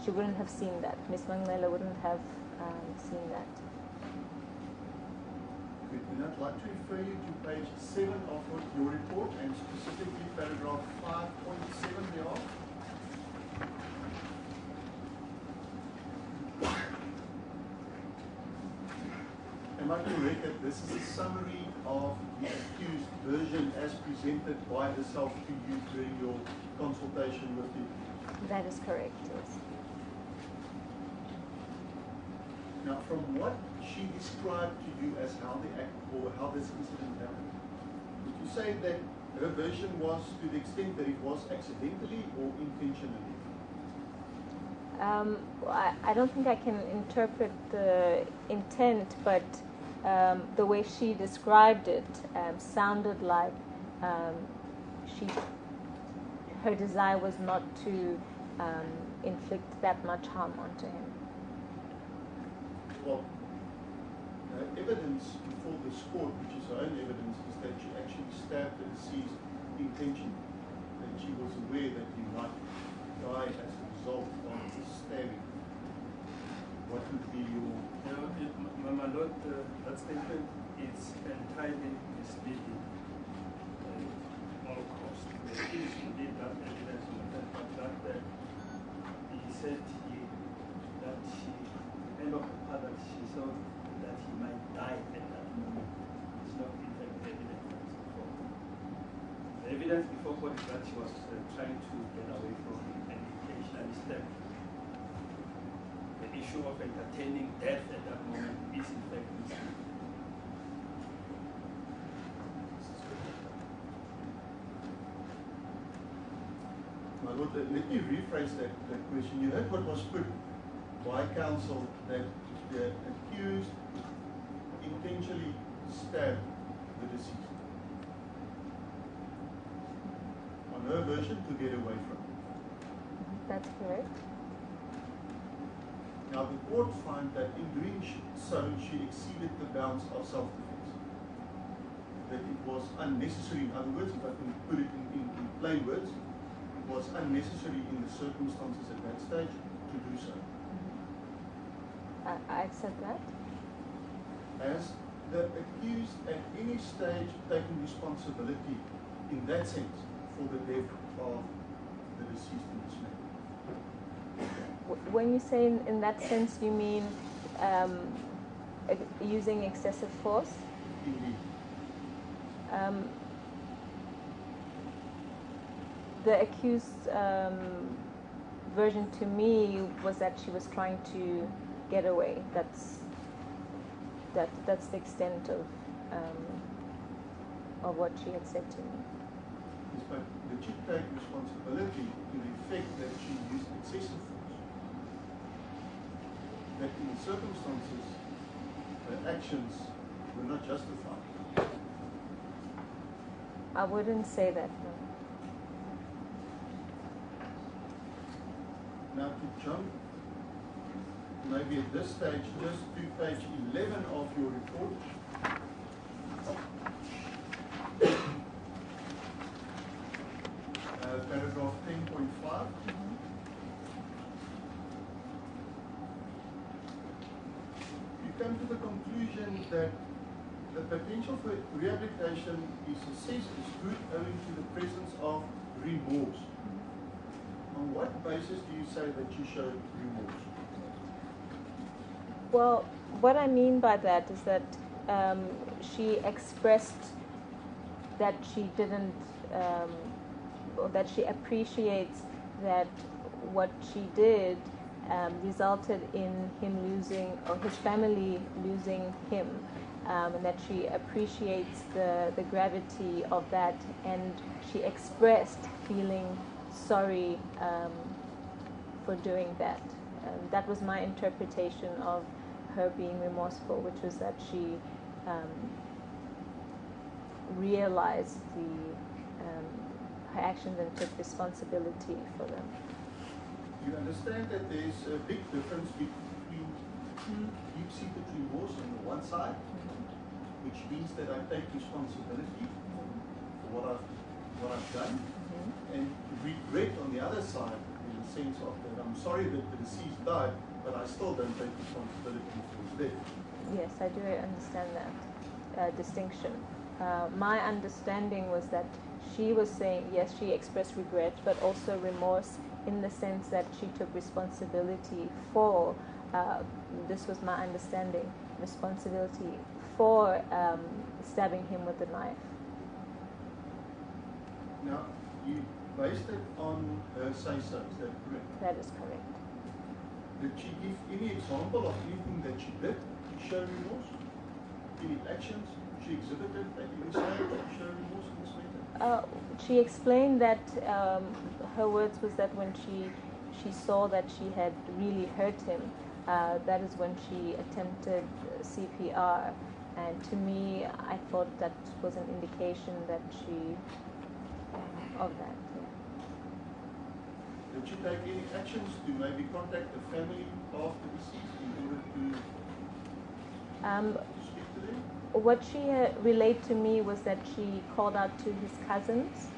She wouldn't have seen that. Miss Manglela wouldn't have seen that. Good. And I'd like to refer you to page 7 of your report and specifically paragraph 5.7 thereof. Am I correct that this is a summary of the accused version as presented by herself to you during your consultation with you? That is correct, yes. Now, from what she described to you as how the act or how this incident happened, would you say that her version was to the extent that it was accidentally or intentionally? I don't think I can interpret the intent, but the way she described it sounded like her desire was not to inflict that much harm onto him. Well, evidence before this court, which is her own evidence, is that she actually stabbed the deceased intentionally, that she was aware that he might die as a result of the stabbing. What would be your... My Lord, that statement is entirely misleading all cost. There is indeed that evidence on the fact that he said that she, end of the part that she saw that he might die at that moment. It's not in fact the evidence before. The evidence before court is that she was trying to get away from him and intentionally stabbed. The issue of entertaining death at that moment is in fact misleading. My My Lord, let me rephrase that question. You heard what was put by counsel, that the accused intentionally stabbed the deceased. On her version, to get away from it. That's correct. Now the court found that in doing so, she exceeded the bounds of self-defense. That it was unnecessary, in other words, if I can put it in plain words, it was unnecessary in the circumstances at that stage to do so. I accept that. Has the accused at any stage taken responsibility in that sense for the death of the deceased in this matter? When you say in that sense, you mean using excessive force? Indeed. The accused version to me was that she was trying to get away. That's the extent of what she had said to me. Yes, but did she take responsibility to the effect that she used excessive force? That in circumstances, her actions were not justified? I wouldn't say that, no. Now to jump, maybe at this stage, just to page 11 of your report. Paragraph 10.5. You come to the conclusion that the potential for rehabilitation is assessed as good owing to the presence of remorse. On what basis do you say that you showed remorse? Well, what I mean by that is that she expressed that she didn't, or that she appreciates that what she did resulted in him losing, or his family losing him, and that she appreciates the gravity of that, and she expressed feeling sorry for doing that. That was my interpretation of her being remorseful, which was that she realized her actions and took responsibility for them. You understand that there is a big difference between deep-seated remorse on the one side, which means that I take responsibility for what I've done, and regret on the other side, in the sense of that I'm sorry that the deceased died, but I still don't take responsibility for his death. Yes, I do understand that distinction. My understanding was that she was saying, yes, she expressed regret, but also remorse in the sense that she took responsibility for, this was my understanding, responsibility for stabbing him with a knife. Now, you based it on her say-so, is that correct? That is correct. Did she give any example of anything that she did to show remorse? Any actions she exhibited at any stage to show remorse in this matter? She explained that her words was that when she saw that she had really hurt him, that is when she attempted CPR. And to me, I thought that was an indication that she, of that. Yeah. Did she take any actions to maybe contact the family of the deceased in order to speak to them? What she relayed to me was that she called out to his cousins.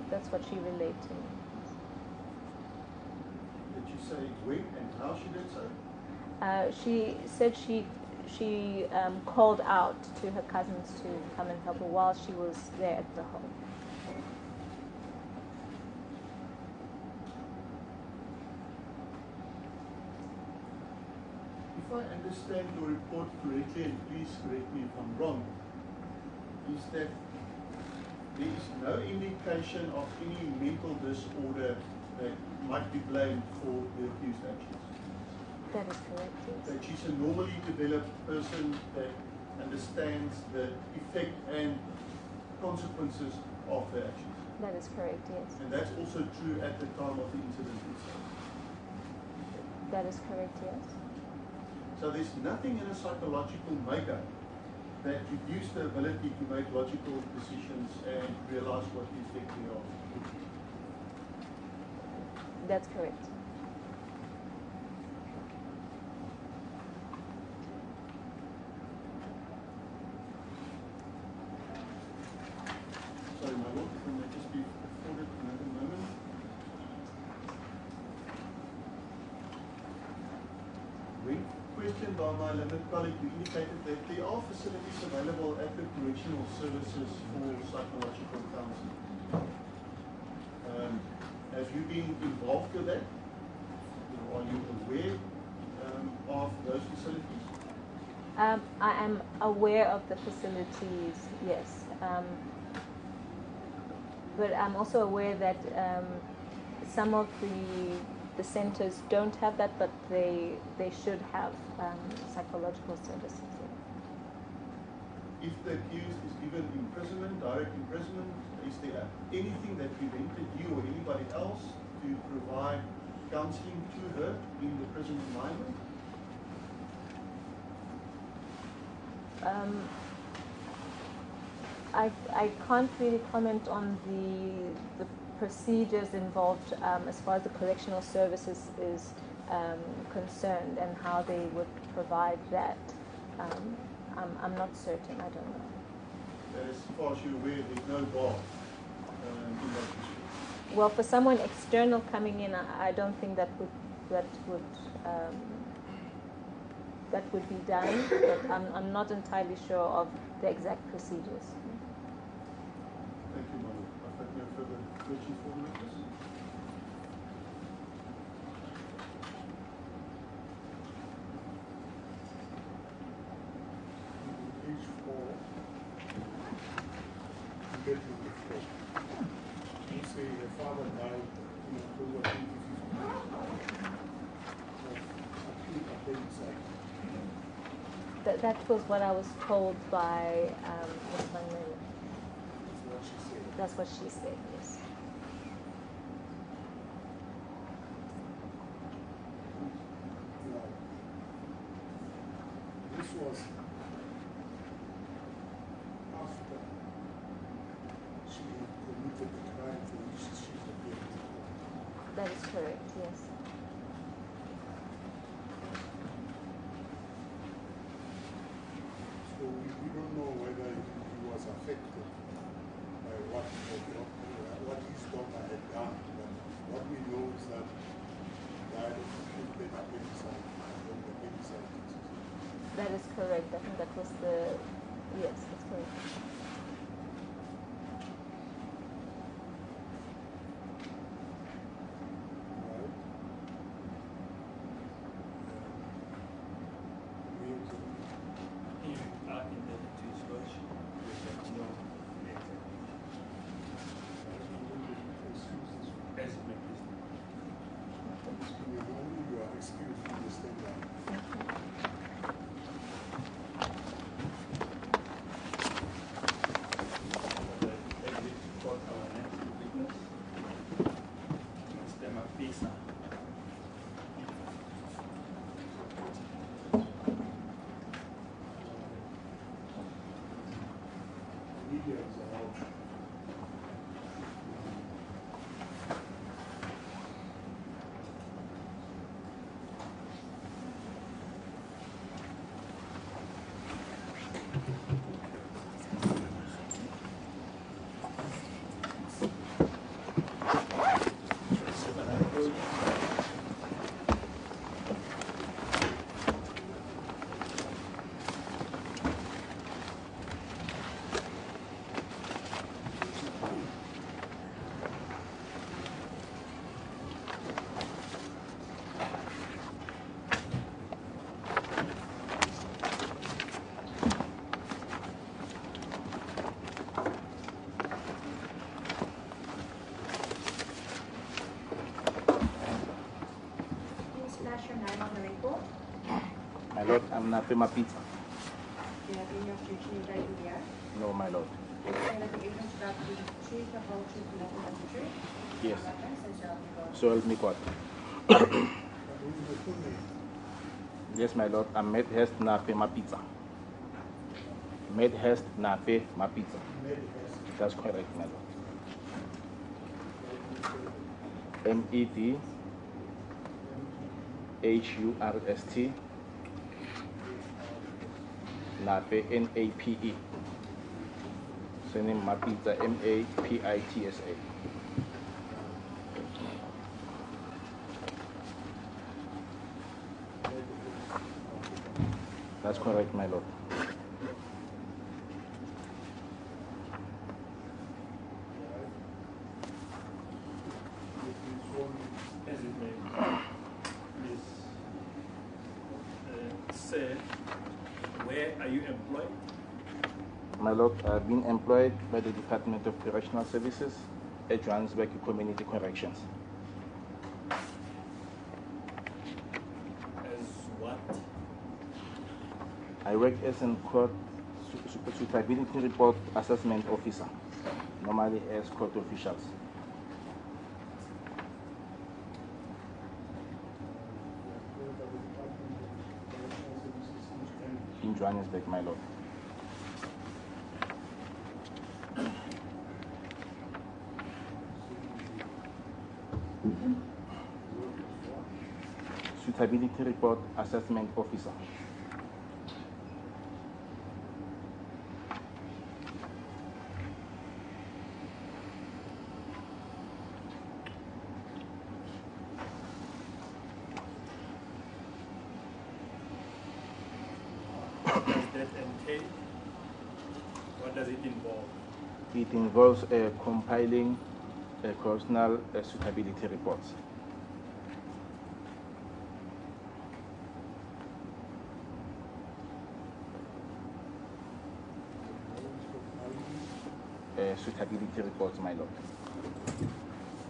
That's what she relayed to me. Did she say when and how she did so? She said she called out to her cousins to come and help her while she was there at the home. If I understand your report correctly, and please correct me if I'm wrong, is that there is no indication of any mental disorder that might be blamed for the accused actions. That is correct, yes. That she's a normally developed person that understands the effect and consequences of the actions. That is correct, yes. And that's also true at the time of the incident itself. That is correct, yes. So there's nothing in a psychological makeup that reduces the ability to make logical decisions and realize what the effect thereof. That's correct. Sorry, my lord, can I just be afforded another moment? When questioned by my learned colleague, you indicated that there are facilities available at the Correctional Services for psychological counseling. Have you been involved with that? Are you aware of those facilities? I am aware of the facilities, yes. But I'm also aware that some of the centers don't have that, but they should have psychological services. If the accused is given imprisonment, direct imprisonment, is there anything that prevented you or anybody else to provide counseling to her in the prison environment? I can't really comment on the procedures involved as far as the correctional services is concerned and how they would provide that. I'm not certain. I don't know. As far as you're aware, there's no bar in that respect. Well, for someone external coming in, I don't think that would be done. But I'm not entirely sure of the exact procedures. Thank you, Manu. I've got no further questions for the witness. Page 4, get to the 4. You say your father died in October 2015 of acute appendicitis. That was what I was told by Ms. Van Miller. That's what she said. That's what she said, yes. Now, this was after she committed the crime for which she's appearing in court. That is correct, yes. So we don't know whether he was affected by what his daughter had done. But what we know is that he died of acute appendicitis. That is correct. I think that was yes, that's correct. Right? You are indebted to his lordship with no as it may please. You are excused from the stand down. Media is allowed. My lord, I'm Napema Peter. Do you have any objection in writing here? No, my lord. saying that the evidence you're about to give is the truth, the whole truth, and nothing but the truth? Yes. Okay, so help me God. So help me God. But who is the full name? Yes, my Lord. I'm Medhurst Nape Mapitsa. Medhurst Nape Mapitsa. That's correct, my Lord. Medhurst Nape Nape. Surname Mapitsa Mapitsa. That's correct, my Lord. As it may, please say, where are you employed? My Lord, I've been employed by the Department of Correctional Services at Johannesburg Community Corrections. As what? I work as a court suitability report assessment officer, normally as court officials. In Johannesburg, my Lord. Suitability report assessment officer. What does that entail? What does it involve? It involves compiling correctional suitability reports. Suitability reports, my Lord.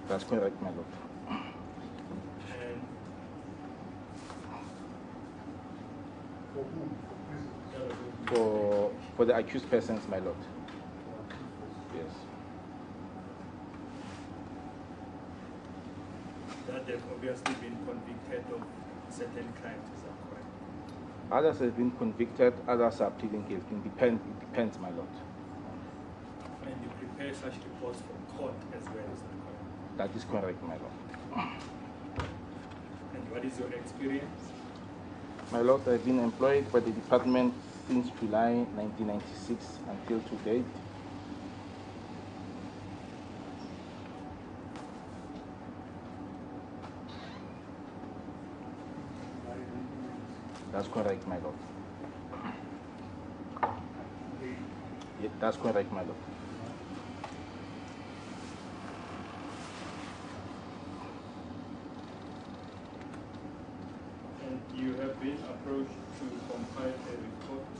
That's correct, my Lord. And For whom? For prison? For the accused persons, my Lord. Yes. that they've obviously been convicted of certain crimes, is that correct? Others have been convicted, others are pleading guilty. It depends, my Lord. And you prepare such reports for court as well, is that correct? That is correct, my Lord. And what is your experience? My Lord, I've been employed by the department since July 1996 until to date. That's correct, my Lord. Yeah, that's correct, my Lord. And you have been approached to compile a report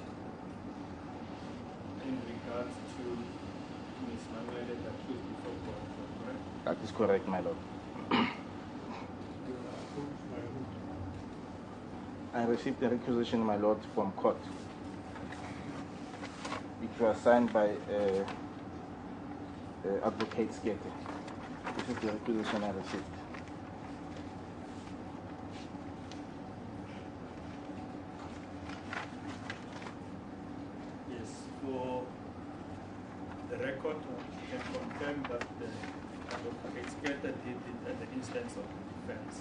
in regards to Ms. Manuel accused before court, is that correct? That is correct, my Lord. I received a requisition, my Lord, from court. It was signed by Advocate Skete. This is the requisition I received. Yes, for the record, you can confirm that the Advocate Skete did it at the instance of the defense,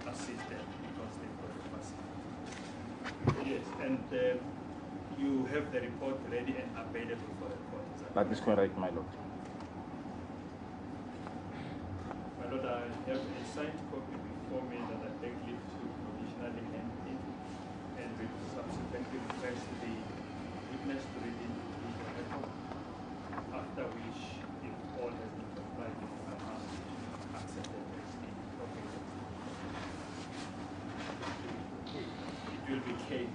assisted because they were passive. Yes, and you have the report ready and available for the court, is that That is correct, my Lord. My Lord, I have a signed copy before me that I take leave to provisionally hand in and will subsequently request the witness to read in the record, after which, if all has been complied with, I'm asked to accept it as the copy. It will be Kate.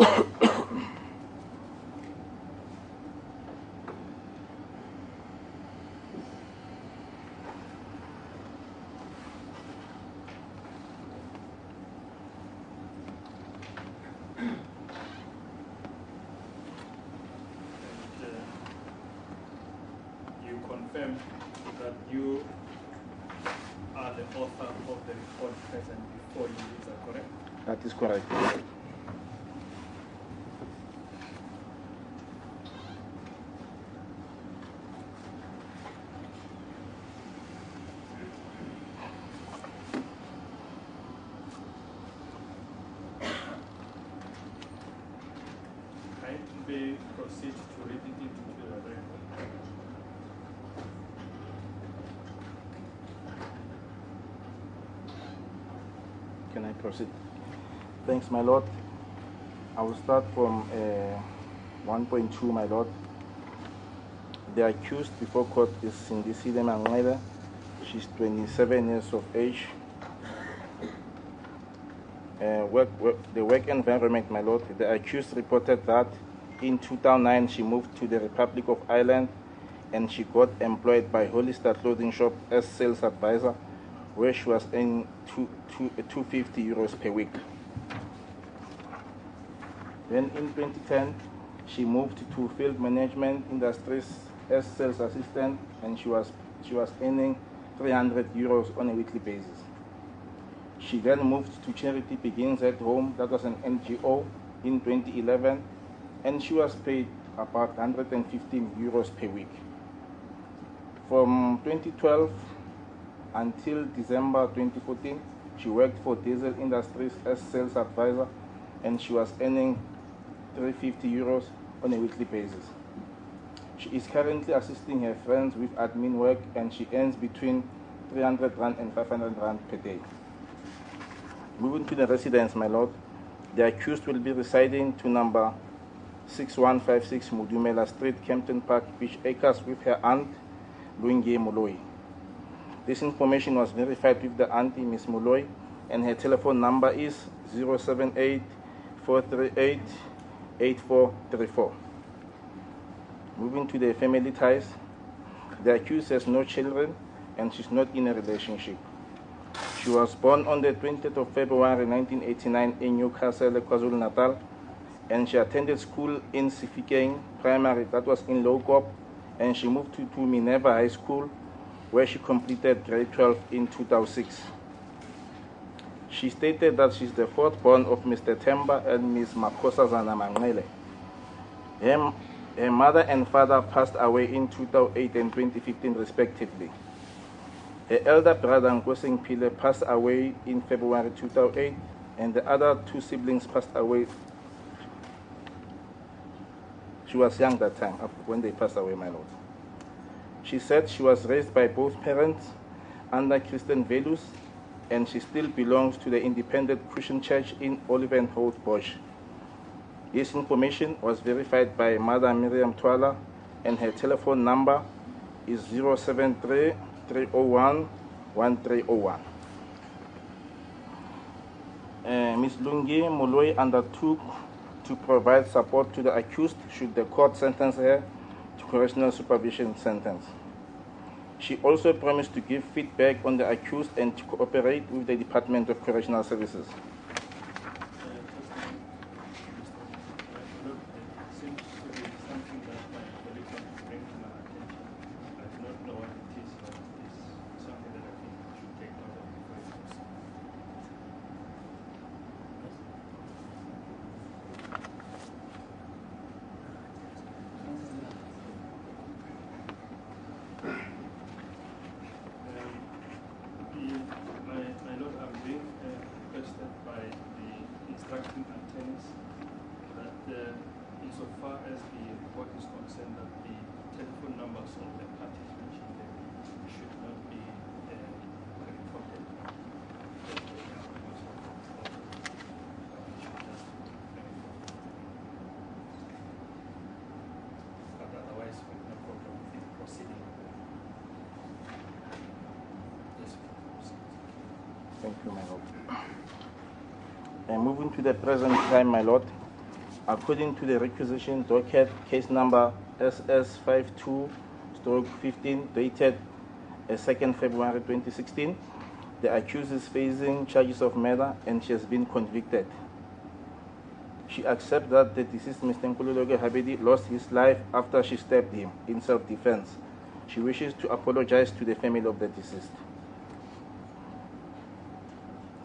that you are the author of the report present before you. Is that correct? That is correct. Kindly proceed to read it into the record. Can I proceed? Thanks, my Lord. I will start from 1.2, my Lord. The accused before court is Sindisile Mangwele. She's 27 years of age. The work environment, my Lord. The accused reported that in 2009 she moved to the Republic of Ireland and she got employed by Holy Star Clothing Shop as sales advisor, where she was earning 250 euros per week. Then in 2010, she moved to field management industries as sales assistant, and she was earning 300 euros on a weekly basis. She then moved to Charity Begins at Home, that was an NGO, in 2011, and she was paid about 115 euros per week. From 2012 until December 2014, she worked for Diesel Industries as sales advisor, and she was earning 350 euros on a weekly basis. She is currently assisting her friends with admin work, and she earns between 300 rand and 500 rand per day. Moving to the residence, my Lord, the accused will be residing to number 6156 Mudumela Street, Kempton Park, Beach Acres, with her aunt, Lungi Moloi. This information was verified with the auntie, Miss Moloi, and her telephone number is 078-438-8434. Moving to the family ties, the accused has no children and she's not in a relationship. She was born on the 20th of February 1989 in Newcastle, KwaZulu-Natal, and she attended school in Sifikeng Primary, that was in Lowkop, and she moved to Minerva High School, where she completed grade 12 in 2006. She stated that she's the fourth born of Mr. Temba and Ms. Makosa Zanamangele. Her mother and father passed away in 2008 and 2015 respectively. Her elder brother Nkosing Pile passed away in February 2008, and the other two siblings passed away. She was young that time when they passed away, my Lord. She said she was raised by both parents under Christian values, and she still belongs to the Independent Christian Church in Olivenholt Bosch. This information was verified by Mother Miriam Twala, and her telephone number is 073-301-1301. Ms. Lungi Moloi undertook to provide support to the accused should the court sentence her to correctional supervision sentence. She also promised to give feedback on the accused and to cooperate with the Department of Correctional Services. Insofar as the report is concerned, that the telephone numbers of the parties mentioned there should not be reported. But otherwise, we have no problem with it proceeding. Yes, Thank you, my Lord. And moving to the present time, my Lord, according to the requisition docket, case number SS52/15, dated 2nd February 2016, the accused is facing charges of murder and she has been convicted. She accepts that the deceased Mr. Nkululeko Habedi lost his life after she stabbed him in self-defense, She wishes to apologize to the family of the deceased.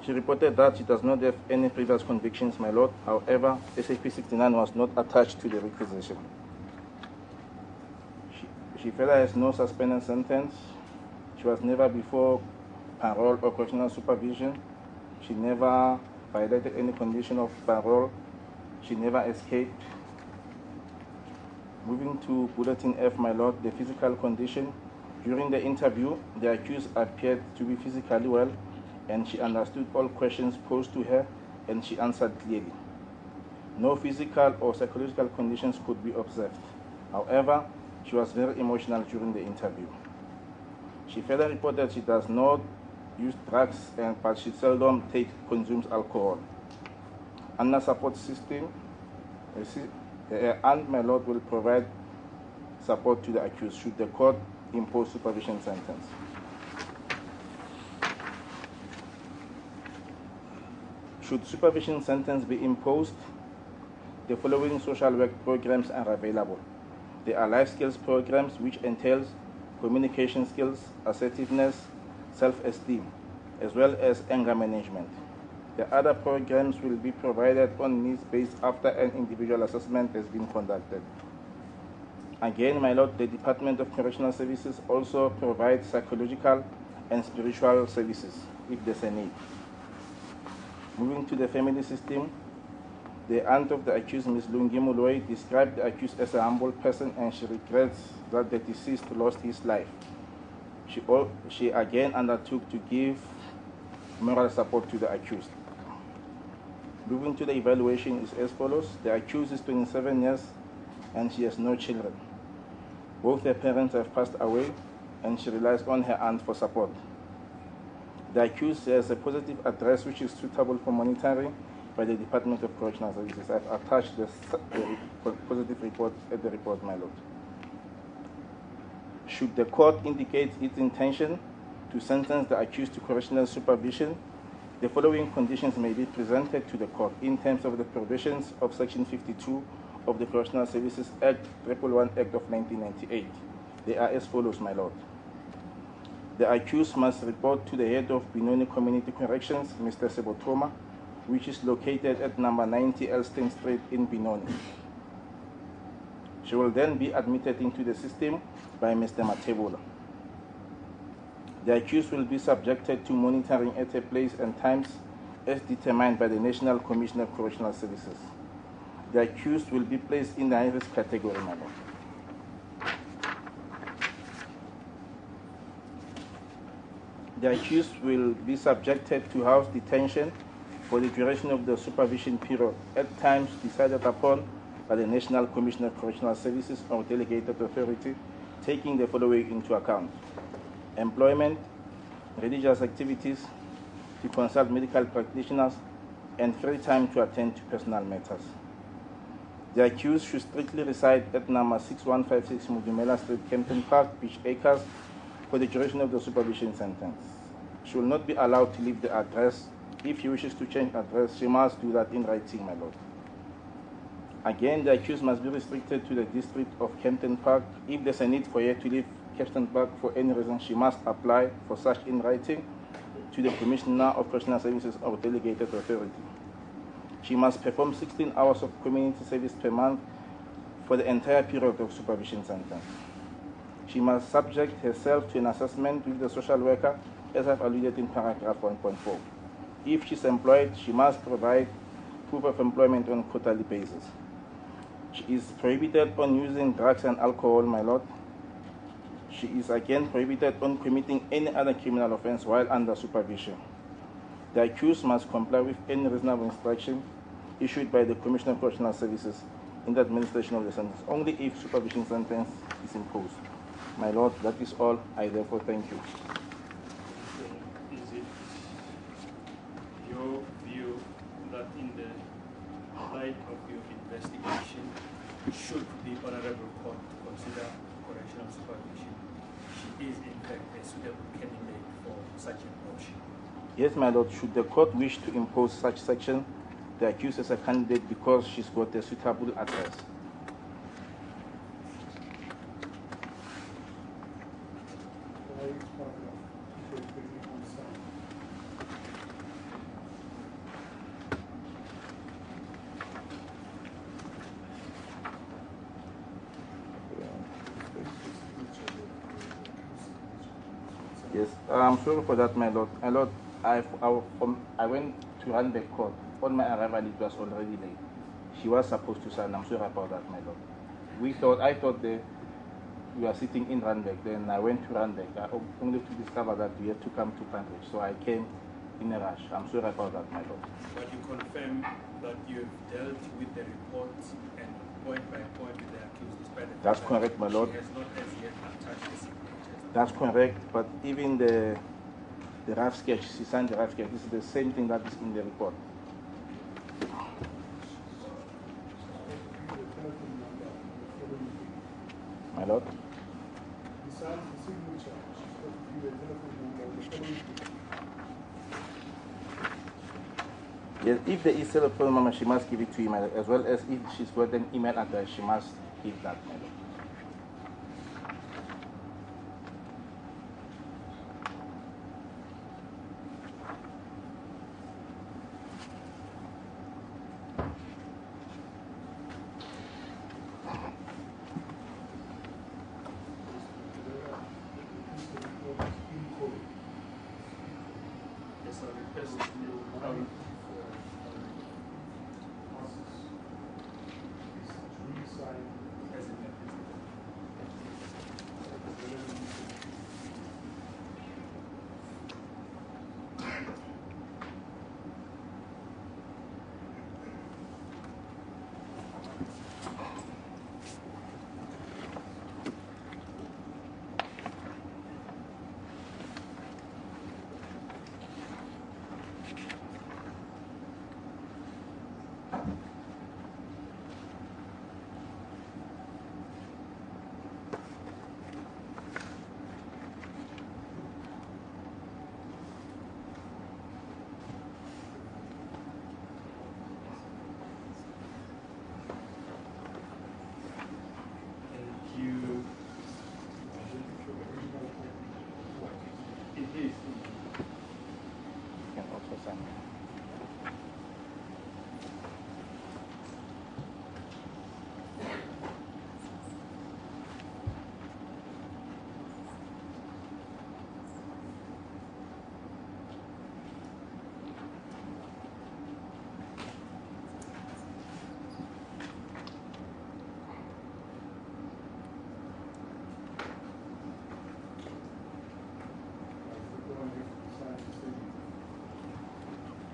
She reported that she does not have any previous convictions, my lord. However, SAP 69 was not attached to the requisition. She further has no suspended sentence. She was never before parole or correctional supervision. She never violated any condition of parole. She never escaped. Moving to Bulletin F, my lord, the physical condition. During the interview, the accused appeared to be physically well, and she understood all questions posed to her, and she answered clearly. No physical or psychological conditions could be observed. However, she was very emotional during the interview. She further reported she does not use drugs, but she seldom consumes alcohol. Under support system, and my lord will provide support to the accused should the court impose supervision sentence. Should supervision sentence be imposed, the following social work programs are available. There are life skills programs which entails communication skills, assertiveness, self-esteem, as well as anger management. The other programs will be provided on needs based after an individual assessment has been conducted. Again, my lord, the Department of Correctional Services also provides psychological and spiritual services if there's a need. Moving to the family system, the aunt of the accused, Ms. Lungi Muloi, described the accused as a humble person, and she regrets that the deceased lost his life. She again undertook to give moral support to the accused. Moving to the evaluation is as follows. The accused is 27 years and she has no children. Both her parents have passed away and she relies on her aunt for support. The accused has a positive address which is suitable for monitoring by the Department of Correctional Services. I've attached the positive report at the report, my lord. Should the court indicate its intention to sentence the accused to correctional supervision, the following conditions may be presented to the court in terms of the provisions of Section 52 of the Correctional Services Act, 111 Act of 1998. They are as follows, my lord. The accused must report to the head of Benoni Community Corrections, Mr. Sebotoma, which is located at number 90 Elston Street in Benoni. She will then be admitted into the system by Mr. Matebola. The accused will be subjected to monitoring at a place and times as determined by the National Commission of Correctional Services. The accused will be placed in the high-risk category, my lord. The accused will be subjected to house detention for the duration of the supervision period, at times decided upon by the National Commission of Correctional Services or delegated authority, taking the following into account: employment, religious activities, to consult medical practitioners, and free time to attend to personal matters. The accused should strictly reside at number 6156 Mudumela Street, Kempton Park, Beach Acres, for the duration of the supervision sentence. She will not be allowed to leave the address. If she wishes to change address, she must do that in writing, my lord. Again, the accused must be restricted to the district of Kempton Park. If there's a need for her to leave Kempton Park for any reason, she must apply for such in writing to the Commissioner of Correctional Services or delegated authority. She must perform 16 hours of community service per month for the entire period of supervision sentence. She must subject herself to an assessment with the social worker, as I've alluded in paragraph 1.4. If she's employed, she must provide proof of employment on a quarterly basis. She is prohibited on using drugs and alcohol, my lord. She is again prohibited on committing any other criminal offense while under supervision. The accused must comply with any reasonable instruction issued by the Commissioner of Correctional Services in the administration of the sentence, only if supervision sentence is imposed. My lord, that is all. I therefore thank you. Is it your view that in the light of your investigation, should the Honorable Court consider correctional supervision, she is in fact a suitable candidate for such a motion? Yes, my lord. Should the court wish to impose such section, the accused is a candidate because she's got a suitable address. Yes, I'm sorry for that, my lord. My lord, I went to run the court. On my arrival, it was already late. She was supposed to sign. I'm sorry about that, my lord. I thought we were sitting in Randbeck. Then I went to Randbeck, only to discover that we had to come to Cambridge. So I came in a rush. I'm sorry about that, my lord. But you confirm that you have dealt with the reports and point by point with the accused, despite the fact That's that correct, my lord. she has not as yet attached the signatures. That's correct, but even the rough sketch, she signed the rough sketch. This is the same thing that is in the report. My lord? Besides the signature, she's got to give a telephone number of the following people. Yes, if there is a telephone number, she must give it to him, as well as if she's got an email address, she must give that, my lord. Yes, I request you. As in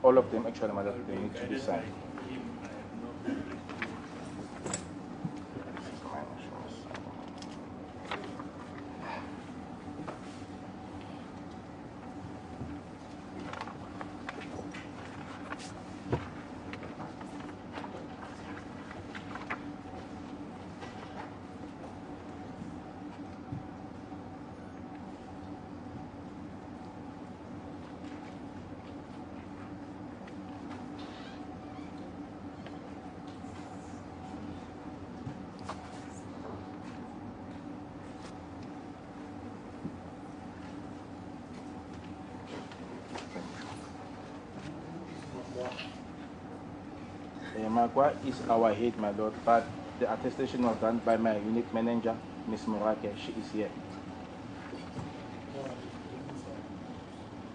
All of them, actually, my lord, they need to be signed. Magua is our head, my lord, but the attestation was done by my unit manager, Miss Morake. She is here.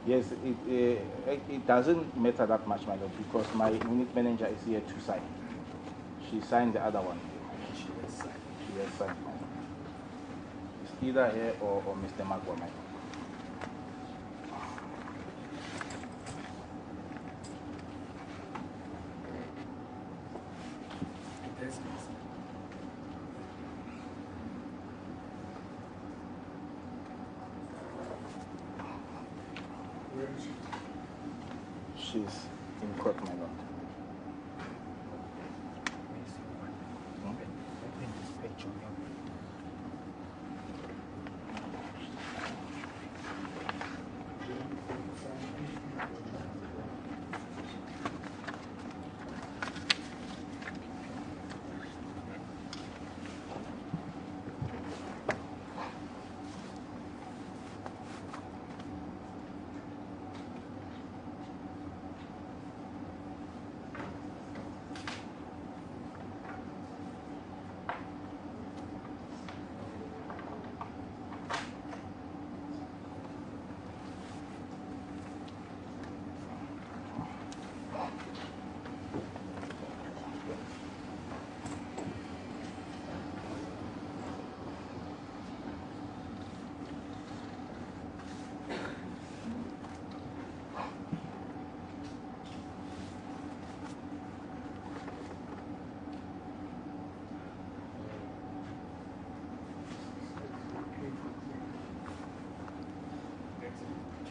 Yes, it doesn't matter that much, my lord, because my unit manager is here to sign. She signed the other one. She has signed, my lord. It's either here or Mr. Magua, my lord. She's in court, my lord.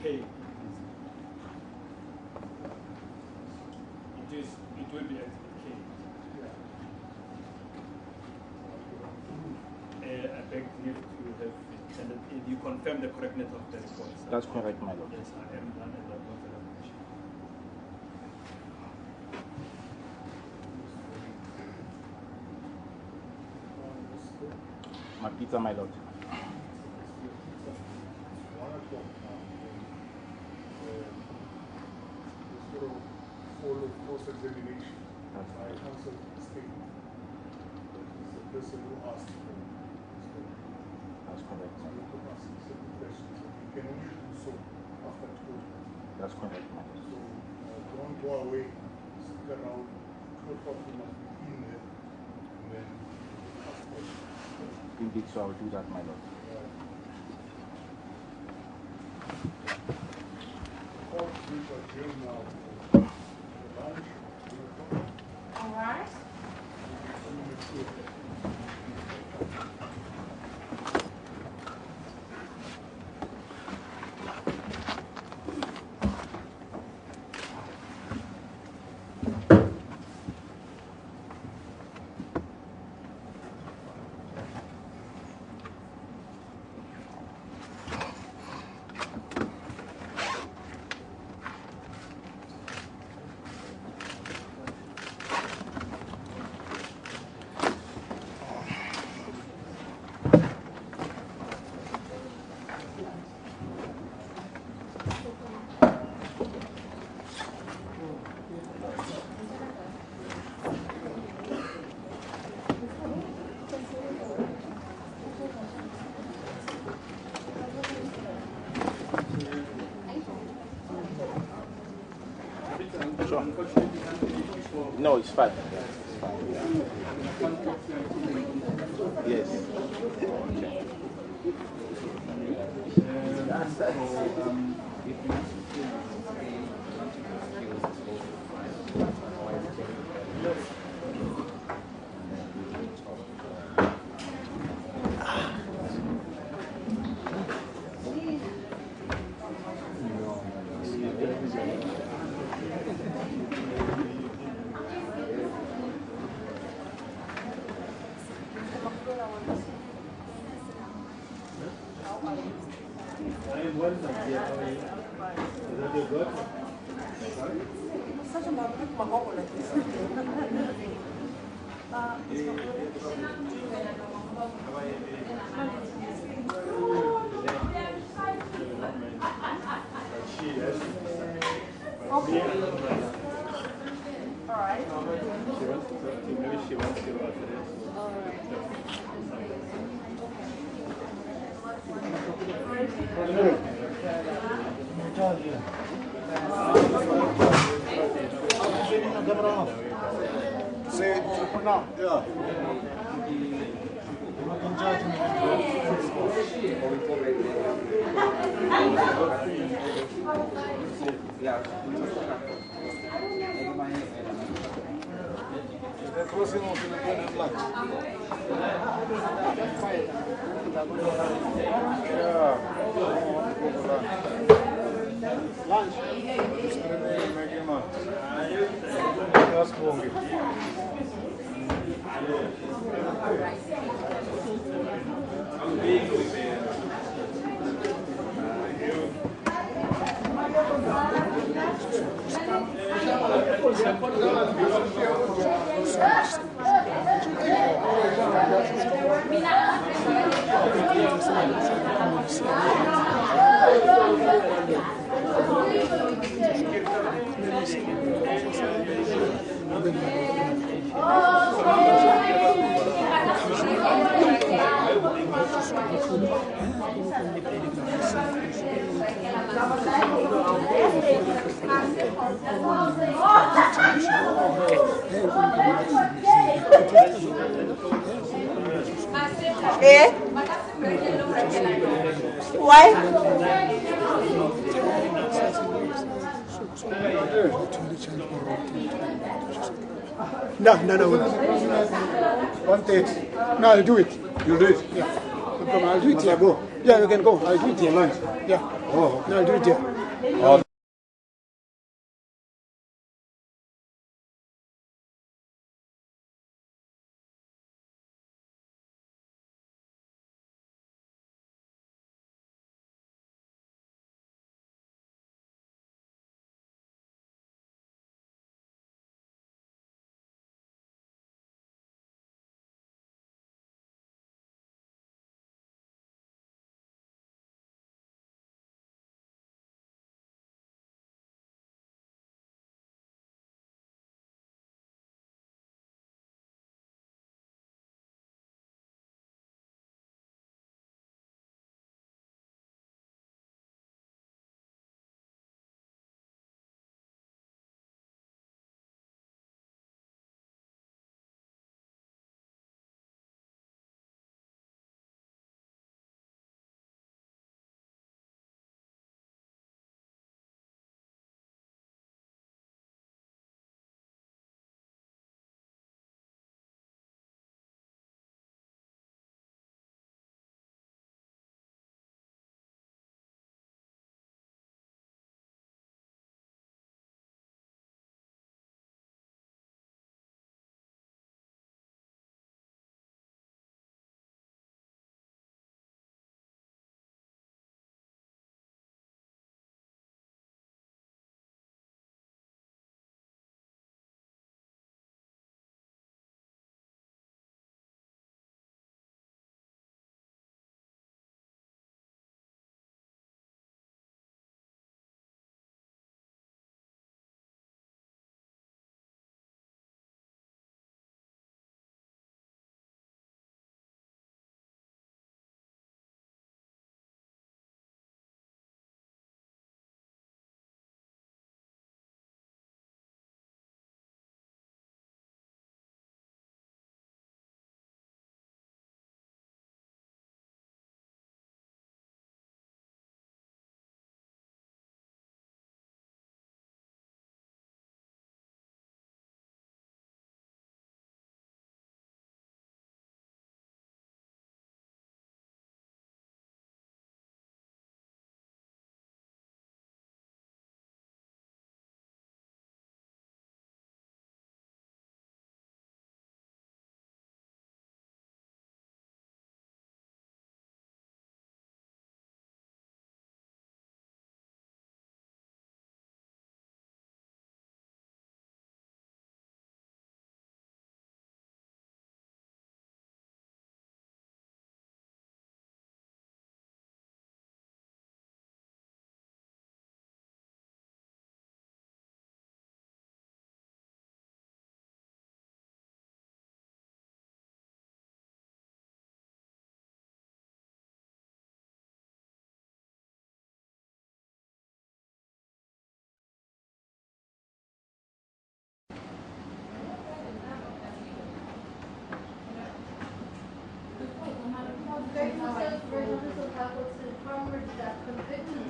K. It will be exhibit K. I beg you to have it, and you confirm the correctness of the report. That's correct, my lord. Yes, I am done and I've got the repetition. My pizza, my lord. 1 o'clock now. Sort of follow cross-examination. My counsel statement that is the person who asked for this. That's correct, my You lord. can ask certain questions, and you can only do so after 2 o'clock. That's correct, my lord. So don't go away, stick around, 2 o'clock you must be in there, and then ask questions. Indeed, so I will do that, my lord. Court will adjourn now for lunch. All right. No, it's fine. Yes. Why? No. 130. No, I'll do it. You'll do it? Yeah. No problem, I'll do it. Yeah. Go. Yeah, you can go. I'll do it here, lunch. Yeah. Oh. No, I'll do it here. Oh.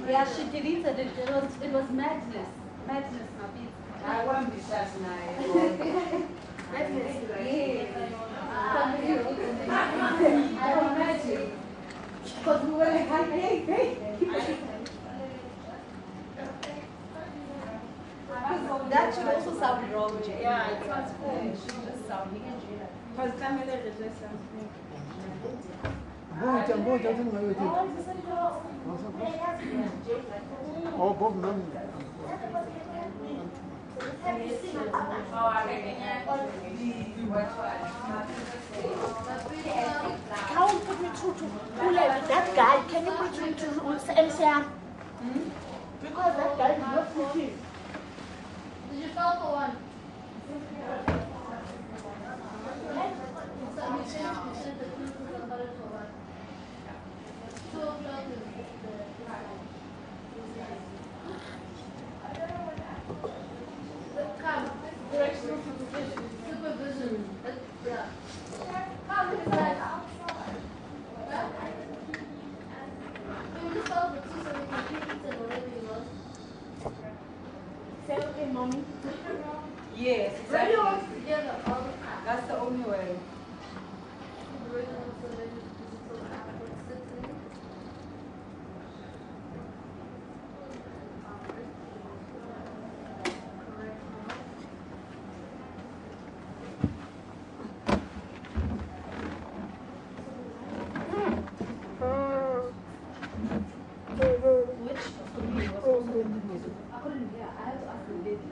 Yeah, she deleted it. It was madness. Madness, Nabi. I won't be fascinated. Madness. I don't imagine. Because we were like, hey. That should also sound wrong, Jay. Yeah, it sounds cool. It should just sound because Camilla just sounds cool. Oh, both non. Can you put me through to that guy? Can you put me to MCR? Because that guy is not working. Did you fall for one? Come, correctional supervision. Yeah. Come, it's like can we just solve the two so we can keep it and whatever you want? Say okay, mommy. Yes, exactly. Together all the time. That's the only way.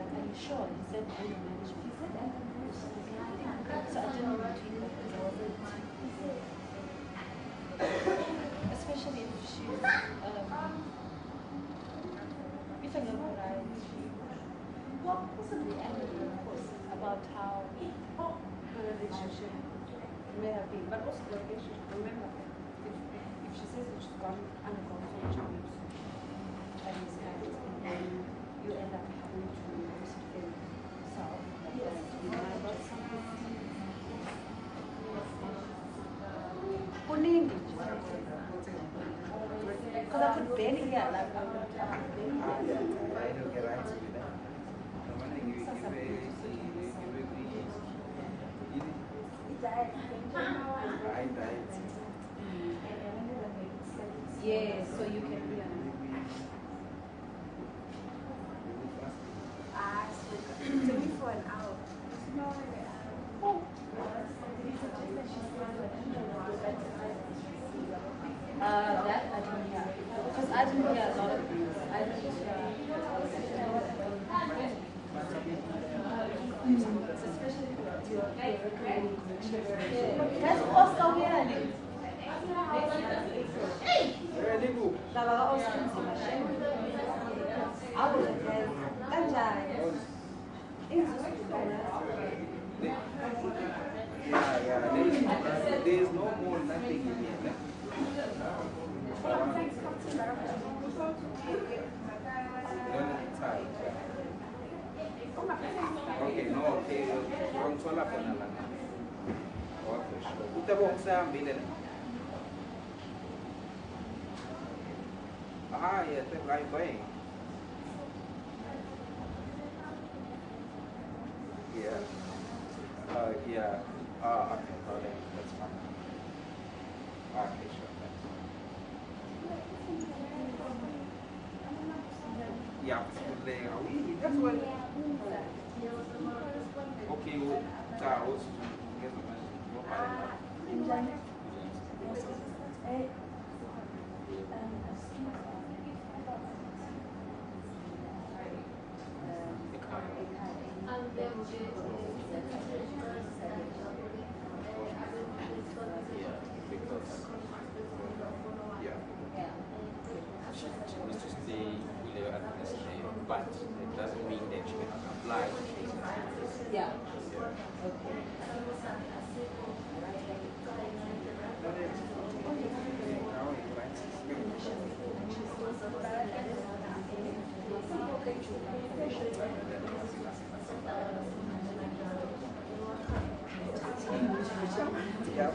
like, are you sure? He said, I will manage. He said, I will manage. So I didn't want to because I wasn't. Especially if she's, if I know her right, well, possibly angry, of course, about how her relationship may have been, but also the relationship. Remember, if she says that she's undergone so much abuse and miscarriage, and then you end up having to risk yourself, you know about something. Because I could barely hear like yeah, so you can be To me for an hour. that I didn't hear. Because I didn't hear a lot of things. I didn't hear especially your recording. That's also weird. Hey! That was also I would have had there is no more nothing in here. Okay, no, okay. Wrong solar panel. Okay, sure. Ita mo sa bilin. Ah, yeah, that's right way. Yeah. Yeah. Okay, okay, that's fine. Okay, sure. Thanks. Yeah, that's what. Okay, well, Charles, but it doesn't mean that she can apply to things. Yeah. That's okay. Yeah.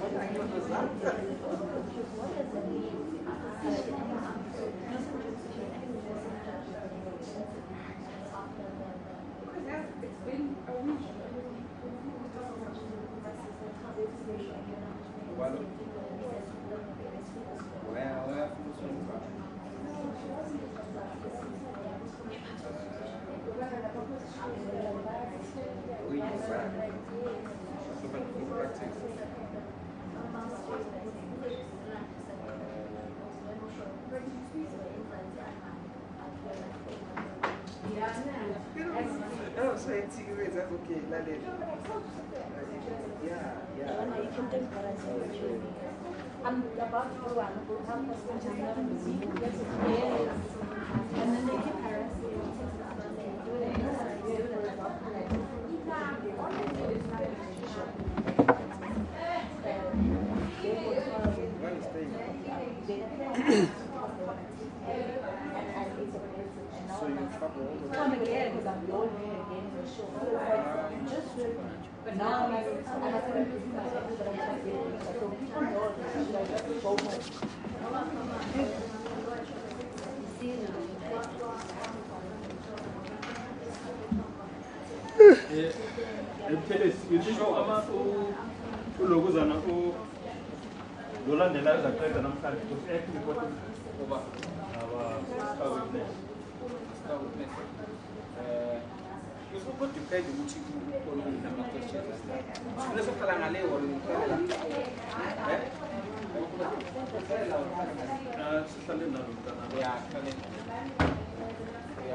I'm about to go on the help us with another museum. And then they keep harassing So you trouble come again because I'm going again for sure. Just but now I'm not going to do that. So people know that I just go home.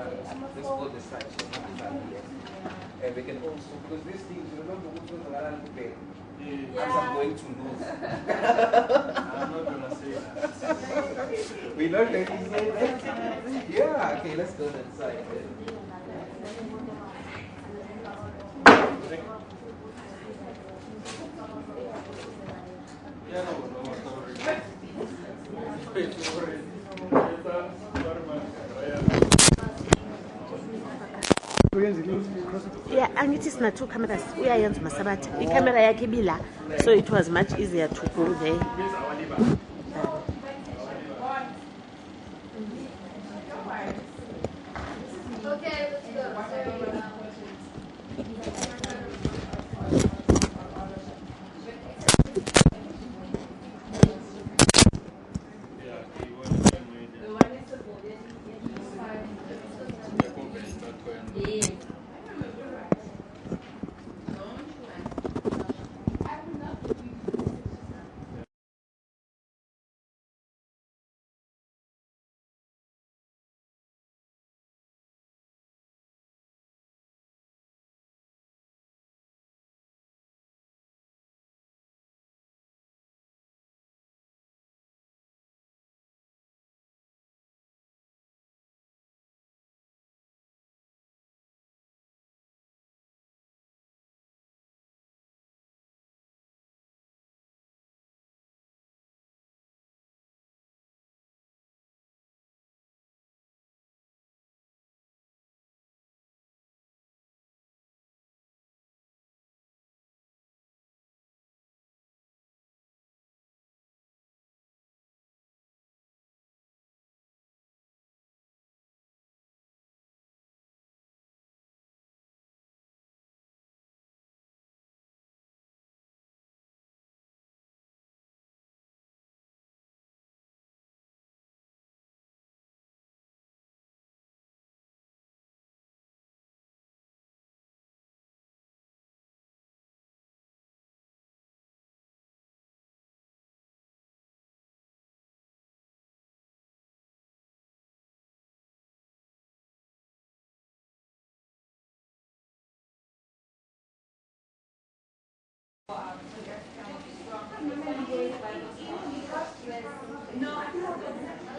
let's go this side. So and we can also, because these things, you remember which ones are going to pay. I'm going to lose. I'm not going to say that. We're not going to say that. Yeah, okay, let's go that side. Yeah, no, Yeah, angithi sina two cameras. Uyayenza masabatha. Icamera yakhe ibila, so it was much easier to go there. Okay, let's go. No,